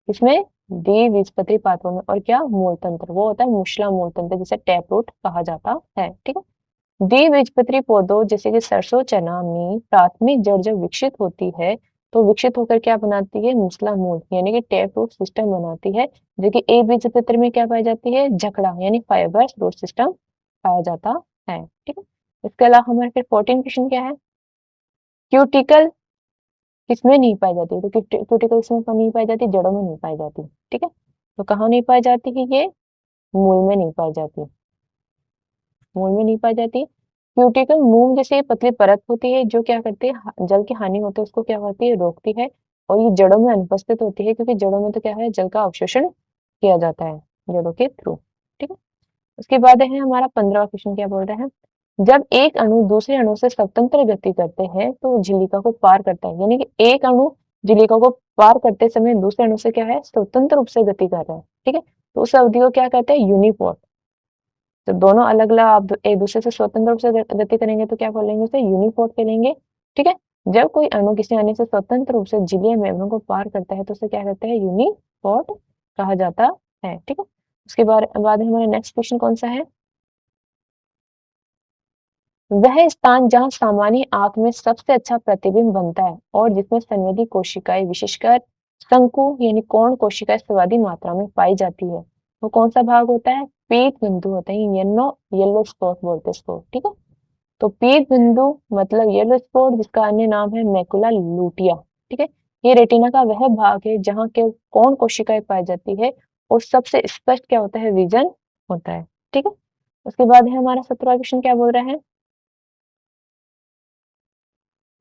इसमें द्विबीजपत्री पादपों में, और क्या मूल तंत्र? वो होता है मुशला मूल तंत्र, जिसे टैप रूट कहा जाता है। ठीक है। द्विबीजपत्री पौधों जैसे कि सरसों, चना में प्राथमिक जड़ जब विकसित होती है तो विकसित होकर क्या बनाती है? मुसला मूल यानी कि टैप रूट सिस्टम बनाती है। जो कि एक बीजपत्र में क्या पाई जाती है? जकड़ा यानी फाइबर्स रूट सिस्टम पाया जाता है। ठीक है। इसके अलावा हमारे फिर 14 क्वेश्चन क्या है, क्यूटिकल किसमें नहीं पाई जाती है? तो क्यूटिकल इसमें नहीं पाई जाती, जड़ों में नहीं पाई जाती। ठीक है। तो कहाँ नहीं पाई जाती है? ये मूल में नहीं पाई जाती, मूल में नहीं पाई जाती। क्यूटिकल मूंग जैसे पतली परत होती है जो क्या करती है? जल की हानि होती है उसको क्या होती है? रोकती है। और ये जड़ों में अनुपस्थित होती है, क्योंकि जड़ों में तो क्या है? जल का अवशोषण किया जाता है जड़ों के थ्रू। ठीक है। उसके बाद है हमारा 15वां क्वेश्चन क्या बोल रहा है, जब एक अणु दूसरे अणु से स्वतंत्र गति करते हैं तो झिल्लिका को पार करता है, यानी कि एक अणु झिल्लिका को पार करते समय दूसरे अणु से क्या है, स्वतंत्र रूप से गति कर रहा है। ठीक है, तो उस अवधि को क्या कहते हैं, यूनिपोर्ट। तो दोनों अलग अलग आप एक दूसरे से स्वतंत्र रूप से गति करेंगे तो क्या बोलेंगे, उसे यूनिपोर्ट कहेंगे। ठीक है, जब कोई अणु किसी अन्य से स्वतंत्र रूप से झिल्ली या मेम्ब्रेन को पार करता है तो उसे क्या कहते हैं, यूनिपोर्ट कहा जाता है। ठीक है, उसके बाद हमारा नेक्स्ट क्वेश्चन कौन सा है, वह स्थान जहां सामान्य आंख में सबसे अच्छा प्रतिबिंब बनता है और जिसमें संवेदी कोशिकाएं विशेषकर शंकु यानी कोण कोशिकाएं सर्वाधिक मात्रा में पाई जाती है, वो कौन सा भाग होता है, पीत बिंदु होता है, येलो स्पॉट बोलते हैं इसको। ठीक है, तो पीत बिंदु मतलब येलो स्पॉट, जिसका अन्य नाम है मैकुला लूटिया। ठीक है, ये रेटिना का वह भाग है जहाँ के कोण कोशिकाएं पाई जाती है और सबसे स्पष्ट क्या होता है, विजन होता है। ठीक है, उसके बाद है हमारा 17वां क्वेश्चन, क्या बोल रहा है,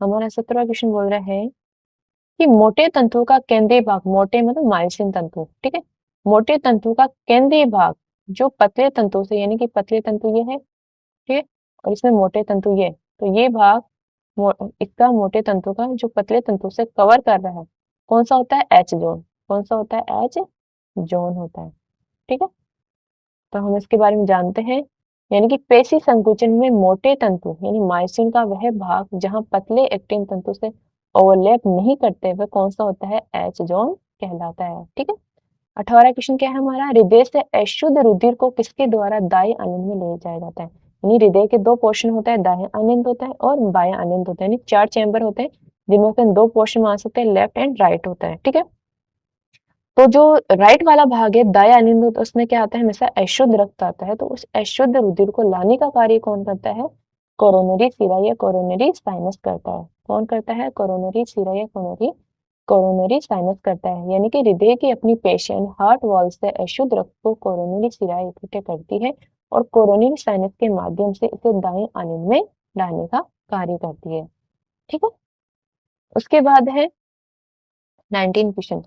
हमारा 17वां क्वेश्चन बोल रहा है कि मोटे तंतु का केंद्रीय भाग, मोटे मतलब मायोसिन तंतु। ठीक है, मोटे तंतु का केंद्रीय भाग जो पतले तंतु से, यानी कि पतले तंतु ये है, ठीक है, और इसमें मोटे तंतु ये, तो ये भाग इसका मोटे तंतु का जो पतले तंतु से कवर कर रहा है, कौन सा होता है, एच जोन। कौन सा होता है, एच जोन होता है। ठीक है, तो हम इसके बारे में जानते हैं, यानी कि पेशी संकुचन में मोटे तंतु यानी मायोसिन का वह भाग जहां पतले एक्टिन तंतु से ओवरलैप नहीं करते, वह कौन सा होता है, एच जोन कहलाता है। ठीक है, 18वां क्वेश्चन क्या है हमारा, हृदय से अशुद्ध रुधिर को किसके द्वारा दाएं अनिंद में ले जाया जाता है, यानी हृदय के दो पोर्शन होता है, दाएं अनिंद होता है और बायां अनिंद होता है, यानी 4 चैम्बर होते हैं जिनमें से दो पोर्शन मान सकते हैं, लेफ्ट एंड राइट होता है। ठीक है, तो जो राइट वाला भाग है दाया अनिंद, तो उसमें क्या आता है, हमेशा अशुद्ध रक्त आता है, तो उस अशुद्ध रुधिर को लाने का कार्य कौन करता है, कोरोनरी सिरा या कोरोनरी साइनस करता है। कौन करता है, कोरोनरी सिरा या कोरोनरी साइनस करता है, यानी कि हृदय की अपनी पेशी हार्ट वॉल से अशुद्ध रक्त को कोरोनरी सिरा इकट्ठे करती है और कोरोनरी साइनस के माध्यम से इसे दाएं अनिंद में लाने का कार्य करती है। ठीक है, उसके बाद है 19 क्वेश्चन,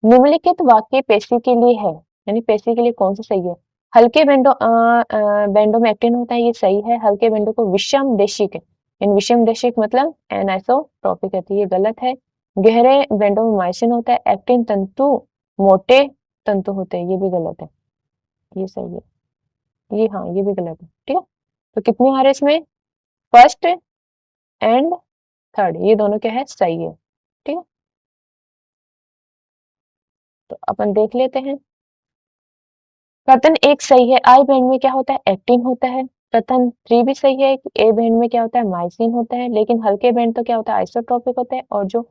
निम्नलिखित वाक्य पेशी के लिए है, यानी पेशी के लिए कौन सा सही है, हल्के बेंडो में एक्टिन होता है, ये सही है, हल्के बेंडो को विषम देशिक, इन विषम देशिक मतलब एनाइसोट्रॉपिक कहती है, ये गलत है, गहरे बेंडो में मायोसिन होता है, एक्टिन तंतु मोटे तंतु होते हैं, ये भी गलत है, ये सही है, ये हाँ ये भी गलत है। ठीक है, तो कितने आ रहे इसमें, फर्स्ट एंड थर्ड, ये दोनों क्या है, सही है। ठीक है, तो अपन देख लेते हैं, कथन एक सही है, आई बैंड में क्या होता है, एक्टिन होता है। कथन थ्री भी सही है कि ए बैंड में क्या होता है, माइसिन होता है, लेकिन हल्के बैंड तो क्या होता है, आइसोट्रोपिक होते हैं, और जो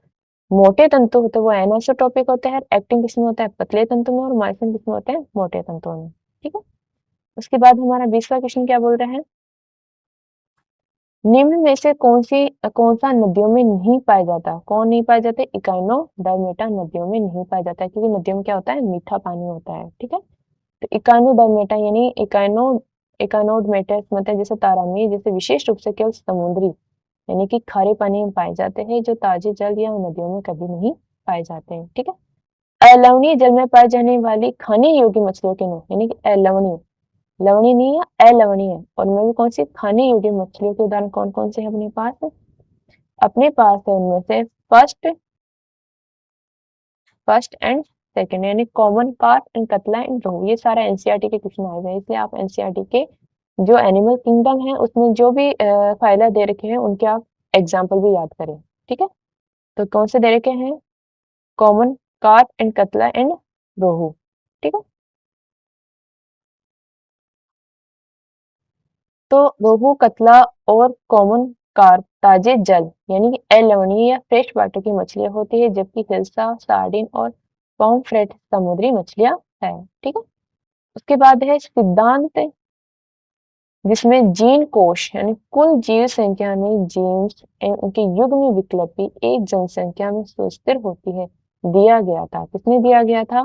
मोटे तंतु होते हैं वो एनआइसोट्रोपिक होते हैं। एक्टिन किसमें होता है, पतले तंतु में, और माइसिन किसमें होते हैं, मोटे तंतुओं में। ठीक है, उसके बाद हमारा 20वां क्वेश्चन क्या बोल रहे हैं, निम्न में से कौन सा नदियों में नहीं पाया जाता, कौन नहीं पाया जाता, इकाइनोडर्मेटा नदियों में नहीं पाया जाता है, क्योंकि नदियों में क्या होता है, मीठा पानी होता है। ठीक है, तो इकाइनोडर्मेटा यानी इकाइनोडर्मेटस मतलब जैसे तारामी, जैसे विशेष रूप से केवल समुद्री यानी कि खारे पानी में पाए जाते हैं, जो ताजे जल या नदियों में कभी नहीं पाए जाते हैं। ठीक है, अलवणीय जल में पाई जाने वाली खाने योग्य मछलियों के नाम, यानी कि अलवणीय, लवणीय नहीं है, अलवणीय, और उनमें भी कौन सी खाने योग्य मछलियों के उदाहरण कौन कौन से है अपने पास है उनमें से फर्स्ट एंड सेकंड, यानी कॉमन कार्प एंड कतला एंड रोहू, ये सारा एनसीईआरटी के क्वेश्चन आए हुए हैं, इसलिए आप एनसीईआरटी के जो एनिमल किंगडम है उसमें जो भी फाइला दे रखे हैं उनके आप एग्जाम्पल भी याद करें। ठीक है, तो कौन से दे रखे हैं, कॉमन कार्प एंड कतला एंड रोहू। ठीक है, तो रोहू, कतला और कॉमन कार्प ताजे जल यानी कि अलवणीय या फ्रेश वाटर की मछलियां होती है, जबकि हिल्सा, सार्डिन और पॉम्फ्रेट समुद्री मछलियां है। ठीक है, उसके बाद है सिद्धांत, जिसमें जीन कोश यानी कुल जीव संख्या में जीन्स एवं उनके युग्म विकल्पी एक जनसंख्या में सुस्थिर होती है, दिया गया था। किसने दिया गया था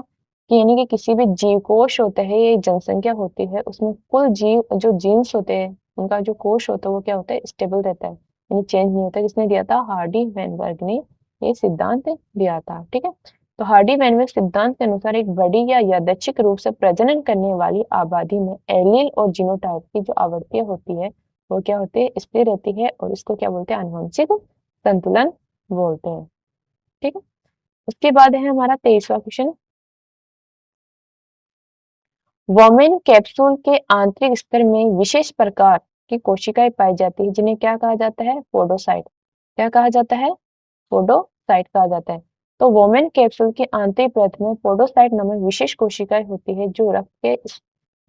कि यानी कि किसी भी जीव कोश होते हैं, ये जनसंख्या होती है, उसमें कुल जीव जो जीन्स होते हैं उनका जो कोश होता है वो क्या होता है, स्टेबल रहता है, यानी चेंज नहीं होता। किसने दिया था, हार्डी वेनबर्ग ने ये सिद्धांत दिया था। ठीक है, तो हार्डी वेनबर्ग सिद्धांत के अनुसार एक बड़ी या यादृच्छिक रूप से प्रजनन करने वाली आबादी में एलील और जीनोटाइप की जो आवृत्तियां होती है वो क्या होती है, स्थिर रहती है और इसको क्या बोलते हैं, आनुवंशिक संतुलन बोलते हैं। ठीक है। उसके बाद है हमारा 23वां क्वेश्चन। वोमेन कैप्सूल के आंतरिक स्तर में विशेष प्रकार की कोशिकाएं पाई जाती है जिन्हें क्या कहा जाता है, पोडोसाइट। क्या कहा जाता है, पोडोसाइट कहा जाता है। तो वोमेन कैप्सूल की आंतरिक परत में पोडोसाइट नामक विशेष कोशिकाएं होती है जो रक्त के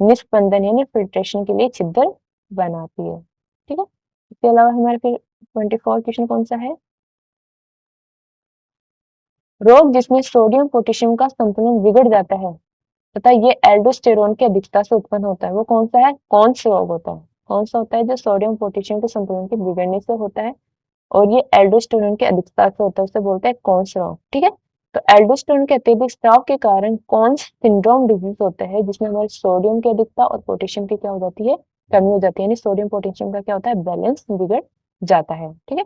निस्पंदन यानी फिल्ट्रेशन के लिए छिद्र बनाती है। ठीक है। इसके अलावा हमारे फिर 24 क्वेश्चन कौन सा है, रोग जिसमें सोडियम पोटेशियम का संतुलन बिगड़ जाता है तथा ये एल्डोस्टेरोन की अधिकता से उत्पन्न होता है, वो कौन सा है, कौन सा रोग होता है, कौन सा होता है जो सोडियम पोटेशियम के संतुलन के बिगड़ने से होता है और ये एल्डोस्टेरोन की अधिकता से होता है, उसे बोलते हैं कौन सा रोग। ठीक है। तो एल्डोस्टेरोन के अत्यधिक स्राव के कारण कौन सिंड्रोम डिजीज होता है जिसमें हमारे सोडियम की अधिकता और पोटेशियम की क्या हो जाती है, कमी हो जाती है, यानी सोडियम पोटेशियम का क्या होता है, बैलेंस बिगड़ जाता है। ठीक है।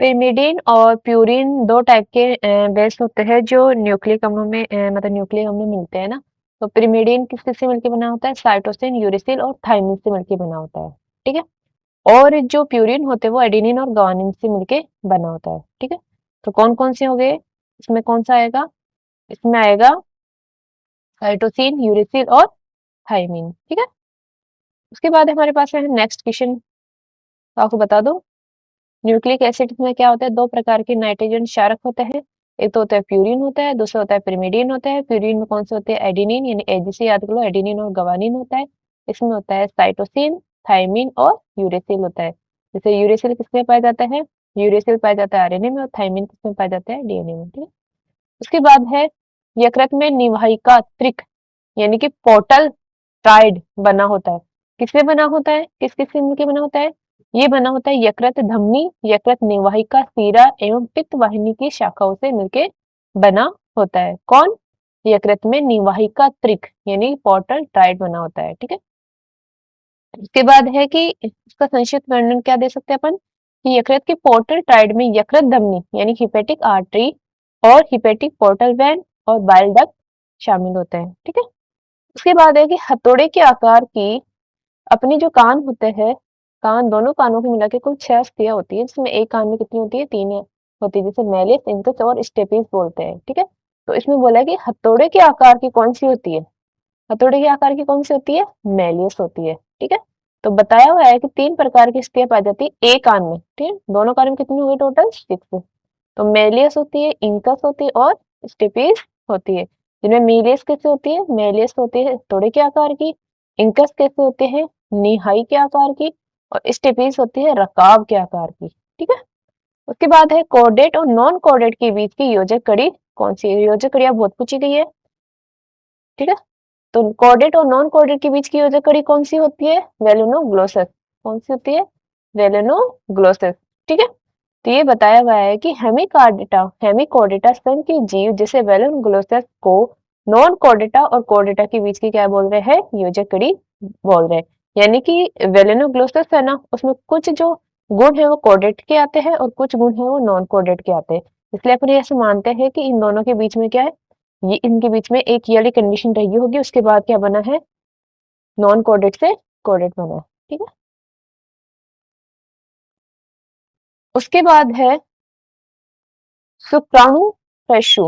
पिरिमिडीन और प्यूरिन दो टाइप के बेस होते हैं जो न्यूक्लिक अम्लों में मतलब न्यूक्लिक अम्ल में मिलते हैं ना। तो पिरिमिडीन किस किस से मिलकर बना होता है, साइटोसिन, यूरिसिल और थाइमिन से मिलकर बना होता है। ठीक है। और जो प्यूरिन होते हैं वो एडेनिन और ग्वानिन से मिलके बना होता है। ठीक है। तो कौन कौन से हो गए, इसमें कौन सा आएगा, इसमें आएगा साइटोसिन, यूरिसिल और थाइमिन। ठीक है। उसके बाद हमारे पास है नेक्स्ट क्वेश्चन, आपको बता दो न्यूक्लिक एसिड में क्या होता है, दो प्रकार के नाइट्रोजन क्षारक होते हैं। एक तो होता है प्यूरिन होता है, दूसरा होता है पिरिमिडीन होता है। प्यूरिन में कौन से होते हैं, एडेनिन यानी एजी से याद कर लो, एडेनिन और ग्वानिन होता है। इसमें होता है साइटोसिन, थाइमिन और यूरेसिल होता है। जैसे यूरेसिल किसमें पाया जाता है, यूरेसिल पाया जाता है आरएनए में और थाइमिन किसमें पाया जाता है, डीएनए में। ठीक है। उसके बाद है यकृत में निवाहिका त्रिक यानी कि पोर्टल ट्राइड बना होता है। किससे बना होता है, किस किस से मिलकर बना होता है, ये बना होता है यकृत धमनी, यकृत निवाहिका सीरा एवं पित्त वाहिनी की शाखाओं से मिलके बना होता है। कौन, यकृत में निवाहिका त्रिक यानी पोर्टल ट्राइड बना होता है। ठीक है। उसके बाद है कि इसका संक्षिप्त वर्णन क्या दे सकते हैं अपन, कि यकृत के पोर्टल ट्राइड में यकृत धमनी यानी हिपेटिक आर्टरी और हिपेटिक पोर्टल वेन और बाइल डक्ट शामिल होते हैं। ठीक है। उसके बाद है कि हथौड़े के आकार की अपनी जो कान होते हैं, कान दोनों कानों को मिला के कुल 6 अस्थियां होती है जिसमें एक कान में कितनी होती है, 3 होती है, जिसे मैलिस, इंकस और स्टेपिस बोलते हैं। ठीक है। तो इसमें बोला है कि हथौड़े के आकार की कौन सी होती है, हथौड़े के आकार की कौन सी होती है, मैलियस होती है। ठीक है। तो बताया हुआ है कि 3 प्रकार की अस्थियां पाई जाती है एक कान में। ठीक है। दोनों कान में कितनी हुई टोटल, 6। तो मेलियस होती है, इंकस होती है और स्टेपीज होती है। जिनमें मीलियस कैसे होती है, मेलियस होती है थोड़े के आकार की, इंकस कैसे होते हैं, निहाई के आकार की और स्टेपीज होती है रकाब के आकार की। ठीक है। उसके बाद है कोर्डेट और नॉन कोर्डेट के बीच की योजक कड़ी कौन सी है, योजक कड़ी अब बहुत पूछी गई है। ठीक है। तो कोर्डेट और नॉन कोर्डेट के बीच की योजक कड़ी कौन सी होती है, वेलुनोग्लोसस। कौन सी होती है, वेलुनोग्लोसस। ठीक है। तो ये बताया गया है कि हेमिकोर्डेटा संघ के जीव जैसे वेलनगुलोसस को नॉन कोर्डेटा और कोर्डेटा के बीच की क्या बोल रहे हैं, योजक कड़ी बोल रहे हैं। यानी कि वेलेनोग्लोसस है ना, उसमें कुछ जो गुण है वो कोर्डेट के आते हैं और कुछ गुण है वो नॉन कोर्डेट के आते हैं। इसलिए अपन ऐसे मानते हैं कि इन दोनों के बीच में क्या है, ये इनके बीच में एक ये वाली कंडीशन रही होगी, उसके बाद क्या बना है, नॉन कोर्डेट से कोर्डेट बना है। ठीक है। उसके बाद है शुक्राणु पशु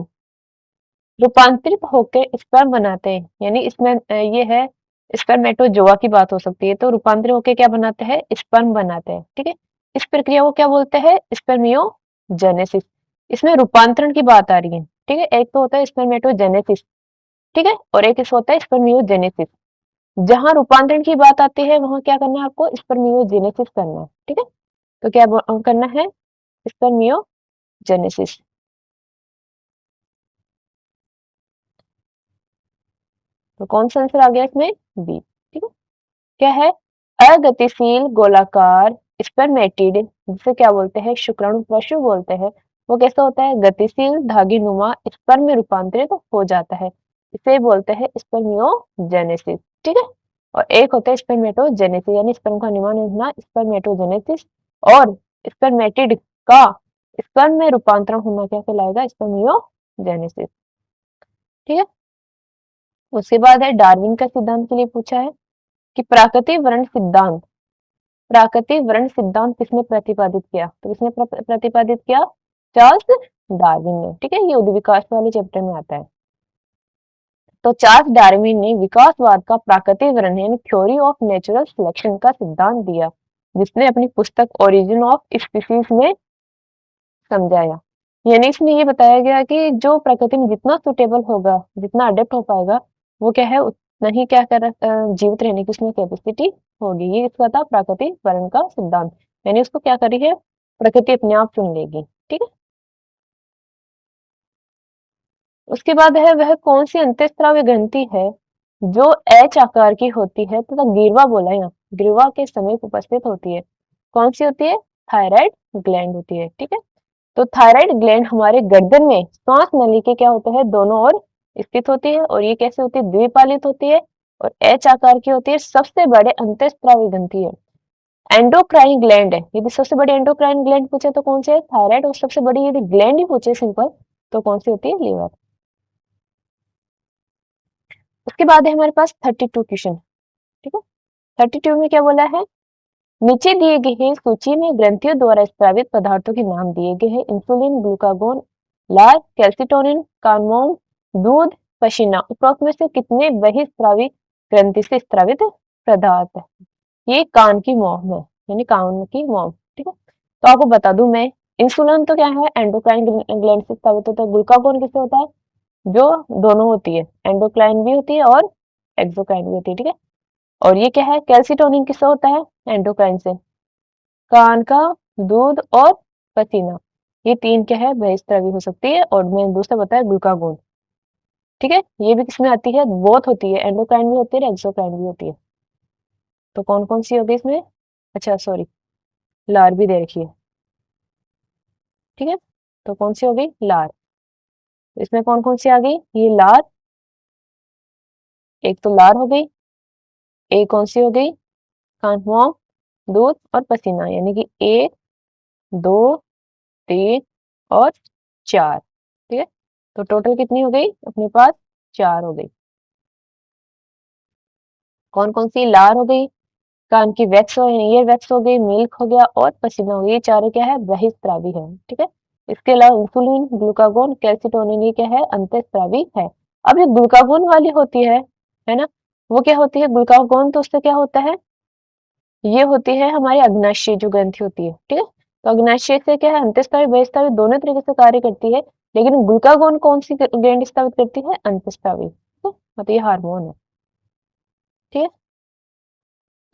रूपांतरित होकर स्पर्म बनाते हैं, यानी इसमें ये है स्पर्मेटोजोआ की बात हो सकती है। तो रूपांतरित होकर क्या बनाते हैं, स्पर्म बनाते हैं। ठीक है। इस प्रक्रिया को क्या बोलते हैं, स्पर्मियोजेनेसिस। इसमें रूपांतरण की बात आ रही है। ठीक है। एक तो होता है स्पर्मेटोजेनेसिस, ठीक है, और एक इस होता है स्पर्मियोजेनेसिस। जहां रूपांतरण की बात आती है वहां क्या करना है आपको, स्पर्मियोजेनेसिस करना है। ठीक है। तो क्या करना है, स्पर्मियोजेनेसिस। तो कौन सा आंसर आ गया इसमें, बी। ठीक है। क्या है, अगतिशील गोलाकार स्पर्मेटिड जिसे क्या बोलते हैं, शुक्राणु पशु बोलते हैं, वो कैसा होता है, गतिशील धागीनुमा स्पर्म में रूपांतरित हो जाता है, इसे बोलते हैं स्पर्मियोजेनेसिस। ठीक है। और एक होता है स्पर्मेटोजेनेसिस यानी स्पर्म का निर्माण होना, स्पर्मेटोजेनेसिस। और स्पर्मेटिड का स्पर्म में रूपांतरण होना क्या कहलाएगा, स्पर्मियोजेनेसिस। ठीक है। उसके बाद है डार्विन का सिद्धांत के लिए पूछा है कि प्राकृतिक वर्ण सिद्धांत किसने प्रतिपादित किया? तो किसने प्रतिपादित किया? चार्ल्स डार्विन ने। ठीक है, ये उद्विकास वाले चैप्टर में आता है। तो चार्ल्स डार्विन ने विकासवाद का प्राकृतिक वर्ण यानी थ्योरी ऑफ नेचुरल सिलेक्शन का सिद्धांत दिया, जिसने अपनी पुस्तक ओरिजिन ऑफ स्पीसीज में समझाया। यानी इसमें ये बताया गया कि जो प्रकृति में जितना सुटेबल होगा, जितना अडेप्ट हो पाएगा, वो क्या है उतना ही क्या जीवित रहने की उसमें कैपेसिटी होगी। ये इसका था प्राकृतिक वर्ण का सिद्धांत। यानी उसको क्या करी है, प्रकृति अपने आप चुन लेगी। ठीक है, उसके बाद है वह कौन सी अंतःस्रावी ग्रंथि है जो एच आकार की होती है तथा गिरवा बोला यहाँ, गिरवा के समीप उपस्थित होती है। कौन सी होती है? थायराइड ग्लैंड होती है। ठीक है, तो थायराइड ग्लैंड हमारे गर्दन में श्वास नली के क्या होते हैं, दोनों ओर स्थित होती है। और ये कैसे होती है? द्विपालित होती है और एच आकार की होती है। सबसे बड़े अंतःस्रावी ग्रंथि है। एंडोक्राइन ग्लैंड है। यदि सबसे बड़ी एंडोक्राइन ग्लैंड पूछे तो कौन सी है? थायराइड। और सबसे बड़ी यदि ग्लैंड ही पूछे सिंपल तो कौन सी होती है? लीवर। उसके बाद है हमारे पास 32 क्वेश्चन। ठीक है, 32 में क्या बोला है? नीचे दिए गए सूची में ग्रंथियों द्वारा स्रावित पदार्थों के नाम दिए गए हैं। इंसुलिन, ग्लूकागोन, लार, कैल्सिटोनिन, कार्मोन, दूध, पसीना। उपरोक्त में से कितने बहिस्रावी ग्रंथि से स्रावित पदार्थ है? ये कान की मोम है, यानी कान की मोम। ठीक है, तो आपको बता दूं मैं, इंसुलिन तो क्या है, एंडोक्राइन ग्लैंड से स्रावित होता है। ग्लूकागोन किससे होता है? जो दोनों होती है, एंडोक्राइन भी होती है और एक्सोक्राइन भी होती है। ठीक है, और ये क्या है? कैल्सिटोनिन किससे होता है? एंडोक्राइन से। कान का दूध और पसीना, ये तीन क्या है? बहिस्रावी हो सकती है। और मैंने दूसरा बताया ग्लूकागोन। ठीक है, ये भी किसमें आती है? बोथ होती है, एंडोक्राइन भी होती है, एक्सोक्राइन भी होती है। तो कौन कौन सी होगी इसमें? अच्छा सॉरी, लार भी दे रखी है। ठीक है, तो कौन सी हो गई? लार। इसमें कौन कौन सी आ गई? ये लार, एक तो लार हो गई, एक कौन सी हो गई? कांटवाम, दूध और पसीना, यानी कि एक, दो, तीन और चार। ठीक है, तो टोटल कितनी हो गई अपने पास? चार हो गई। कौन कौन सी? लार हो गई, कान की वैक्स हो, ईयर वैक्स हो गई, मिल्क हो गया और पसीना हो गया। ये चारों क्या है? बहिस्रावी है। ठीक है, इसके अलावा इंसुलिन, ग्लूकागोन, कैल्सिटोनिन ये क्या है? अंतःस्रावी है। अब ये ग्लूकागोन वाली होती है ना, वो क्या होती है? ग्लूकागोन तो उससे क्या होता है? ये होती है हमारी अग्नाशय जो ग्रंथि होती है। ठीक है, तो अग्नाशय से क्या है? अंतःस्रावी बहिस्रावी दोनों तरीके से कार्य करती है। लेकिन ग्लूकागोन कौन सी ग्लैंड स्रावित करती है? अंतःस्रावी। तो मतलब ये हार्मोन है। ठीक है,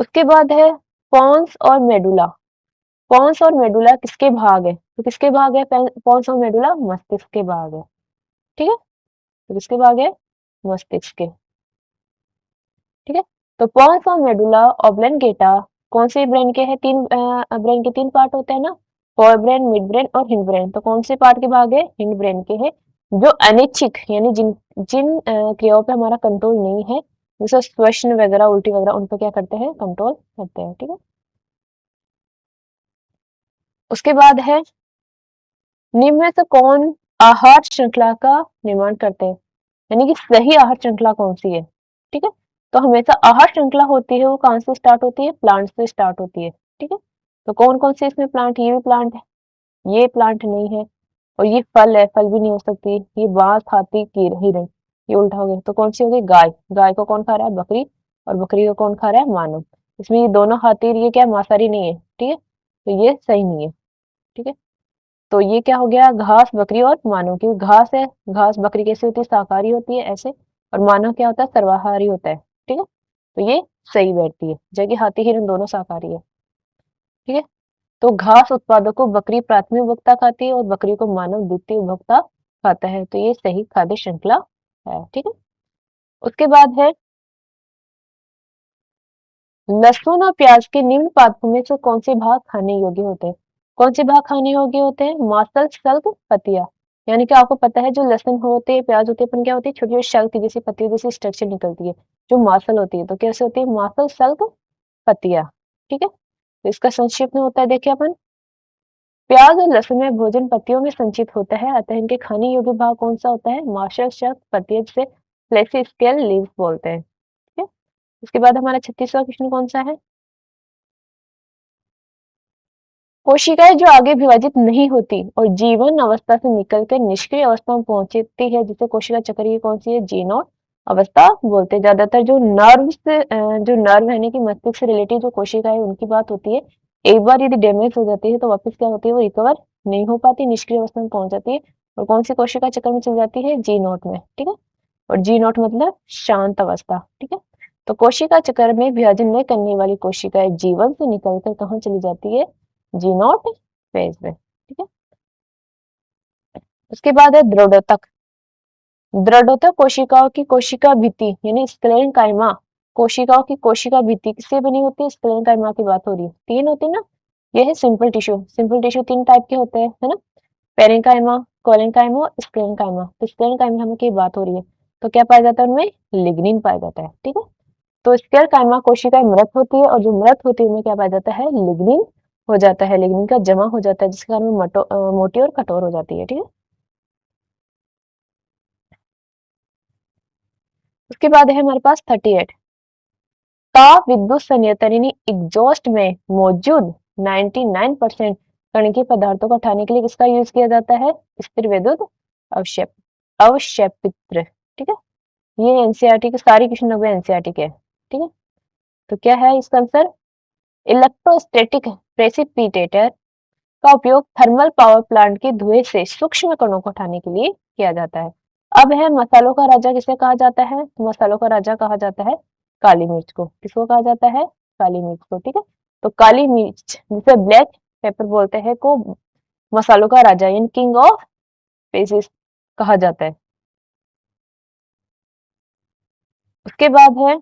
उसके बाद है पॉन्स और मेडुला। पॉन्स और मेडुला किसके भाग है? तो किसके भाग है पॉन्स और मेडुला? मस्तिष्क के भाग है। ठीक है, तो किसके भाग है? मस्तिष्क के। ठीक है, तो पॉन्स और मेडुला ऑब्लंगेटा कौन से ब्रेन के हैं? तीन ब्रेन के तीन पार्ट होते हैं ना, फोर ब्रेन, मिड ब्रेन और हिंड ब्रेन। तो कौन से पार्ट के भाग है? हिंड ब्रेन के है। जो अनिच्छिक यानी जिन जिन क्रियाओं पे हमारा कंट्रोल नहीं है, जैसे श्वसन वगैरह, उल्टी वगैरह, उन पे क्या करते हैं? कंट्रोल करते हैं। ठीक है, उसके बाद है निम्न में से कौन आहार श्रृंखला का निर्माण करते हैं? यानी कि सही आहार श्रृंखला कौन सी है? ठीक है, तो हमेशा आहार श्रृंखला होती है वो कहाँ से स्टार्ट होती है? प्लांट से स्टार्ट होती है। ठीक है, तो कौन कौन से इसमें प्लांट? ये भी प्लांट है, ये प्लांट नहीं है, और ये फल है, फल भी नहीं हो सकती। ये बांस, हाथी, कीर, हिरण, ये उल्टा हो गया। तो कौन सी हो गई? गाय। गाय को कौन खा रहा है? बकरी। और बकरी को कौन खा रहा है? मानव। इसमें ये दोनों हाथी, ये क्या है? मांसाहारी नहीं है। ठीक है, तो ये सही नहीं है। ठीक है, तो ये क्या हो गया? घास, बकरी और मानव। की घास है, घास बकरी कैसे होती है? शाकाहारी होती है ऐसे। और मानव क्या होता है? सर्वाहारी होता है। ठीक है, तो ये सही बैठती है, जबकि हाथी, हिरण दोनों शाकाहारी है। ठीक है, तो घास उत्पादों को बकरी प्राथमिक उपभोक्ता खाती है और बकरी को मानव द्वितीय उपभोक्ता खाता है। तो ये सही खाद्य श्रृंखला है। ठीक है, उसके बाद है लहसुन और प्याज के निम्न पादपों में से कौन से भाग खाने योग्य होते हैं? कौन से भाग खाने योग्य होते हैं? मांसल, शल्क, पतिया। यानी कि आपको पता है जो लहसुन होते हैं, प्याज होते हैं, अपन क्या होती है? छोटी छोटी शल्क जैसी, पत्तियों जैसी स्ट्रक्चर निकलती है। जो मांसल होती है तो कैसे होती है? मांसल, शल्क, पतिया। ठीक है, तो इसका संक्षिप्त में होता है, देखिए अपन, प्याज और लहसुन में भोजन पत्तियों में संचित होता है, अतः इनके खाने योग्य भाग कौन सा होता है? मांसल, शल्क, पतिया से फ्लेक्सी स्केल लीव्स बोलते हैं। ठीक है, उसके बाद हमारा 36वां क्वेश्चन कौन सा है? कोशिकाएं जो आगे विभाजित नहीं होती और जीवन अवस्था से निकलकर निष्क्रिय अवस्था में पहुंचती है, जिसे कोशिका चक्र की कौन सी है? जी नॉट अवस्था बोलते हैं। ज्यादातर जो नर्व यानी कि मस्तिष्क से रिलेटेड जो कोशिका है उनकी बात होती है। एक बार यदि डैमेज हो जाती है तो वापस क्या होती है? वो रिकवर नहीं हो पाती, निष्क्रिय अवस्था में पहुंच जाती है। और कौन सी कोशिका चक्र में चली जाती है? जी नॉट में। ठीक है, और जी नॉट मतलब शांत अवस्था। ठीक है, तो कोशिका चक्र में विभाजन नहीं करने वाली कोशिकाएं जीवन से निकलकर कहाँ चली जाती है? जी नॉट फेज में। ठीक है, उसके बाद है द्रवोतक। द्रवोतक कोशिकाओं की कोशिका भित्ति यानी स्क्लेरेंकाइमा, कोशिकाओं की कोशिका भित्ति किससे बनी होती है? स्क्लेरेंकाइमा की बात हो रही है। तीन होती है ना, यह है सिंपल टिश्यू। सिंपल टिश्यू तीन टाइप के होते हैं, है ना? Parenchyma, collenchyma, sclerenchyma. तो स्क्लेरेंकाइमा की बात हो रही है, तो क्या पाया जाता है उनमें? लिग्निन पाया जाता है। ठीक है, तो स्क्लेरेंकाइमा कोशिकाएं मृत होती है और जो मृत होती है उनमें क्या पाया जाता है? लिग्निन हो जाता है, लिग्निन का जमा हो जाता है, जिसके कारण वो मोटी और कठोर हो जाती है। ठीक है, उसके बाद है हमारे पास 38। ताप विद्युत संयंत्र यानी एग्जॉस्ट में मौजूद 99% कणकीय पदार्थों को हटाने के लिए किसका यूज किया जाता है? स्थिर विद्युत अवक्षेप अवक्षेपित्र। ठीक है, ये एनसीईआरटी के सारी क्वेश्चन लगभग एनसीईआरटी के हैं। ठीक है, तो क्या है इसका आंसर? इलेक्ट्रोस्टैटिक प्रेसिपिटेटर का उपयोग थर्मल पावर प्लांट के धुएं से सूक्ष्म कणों को हटाने के लिए किया जाता है। अब है मसालों का राजा किसे कहा जाता है? तो मसालों का राजा कहा जाता है काली मिर्च को। किसको कहा जाता है? काली मिर्च को। ठीक है, तो काली मिर्च जिसे ब्लैक पेपर बोलते हैं को मसालों का राजा यानी किंग ऑफ स्पाइसेस कहा जाता है। उसके बाद है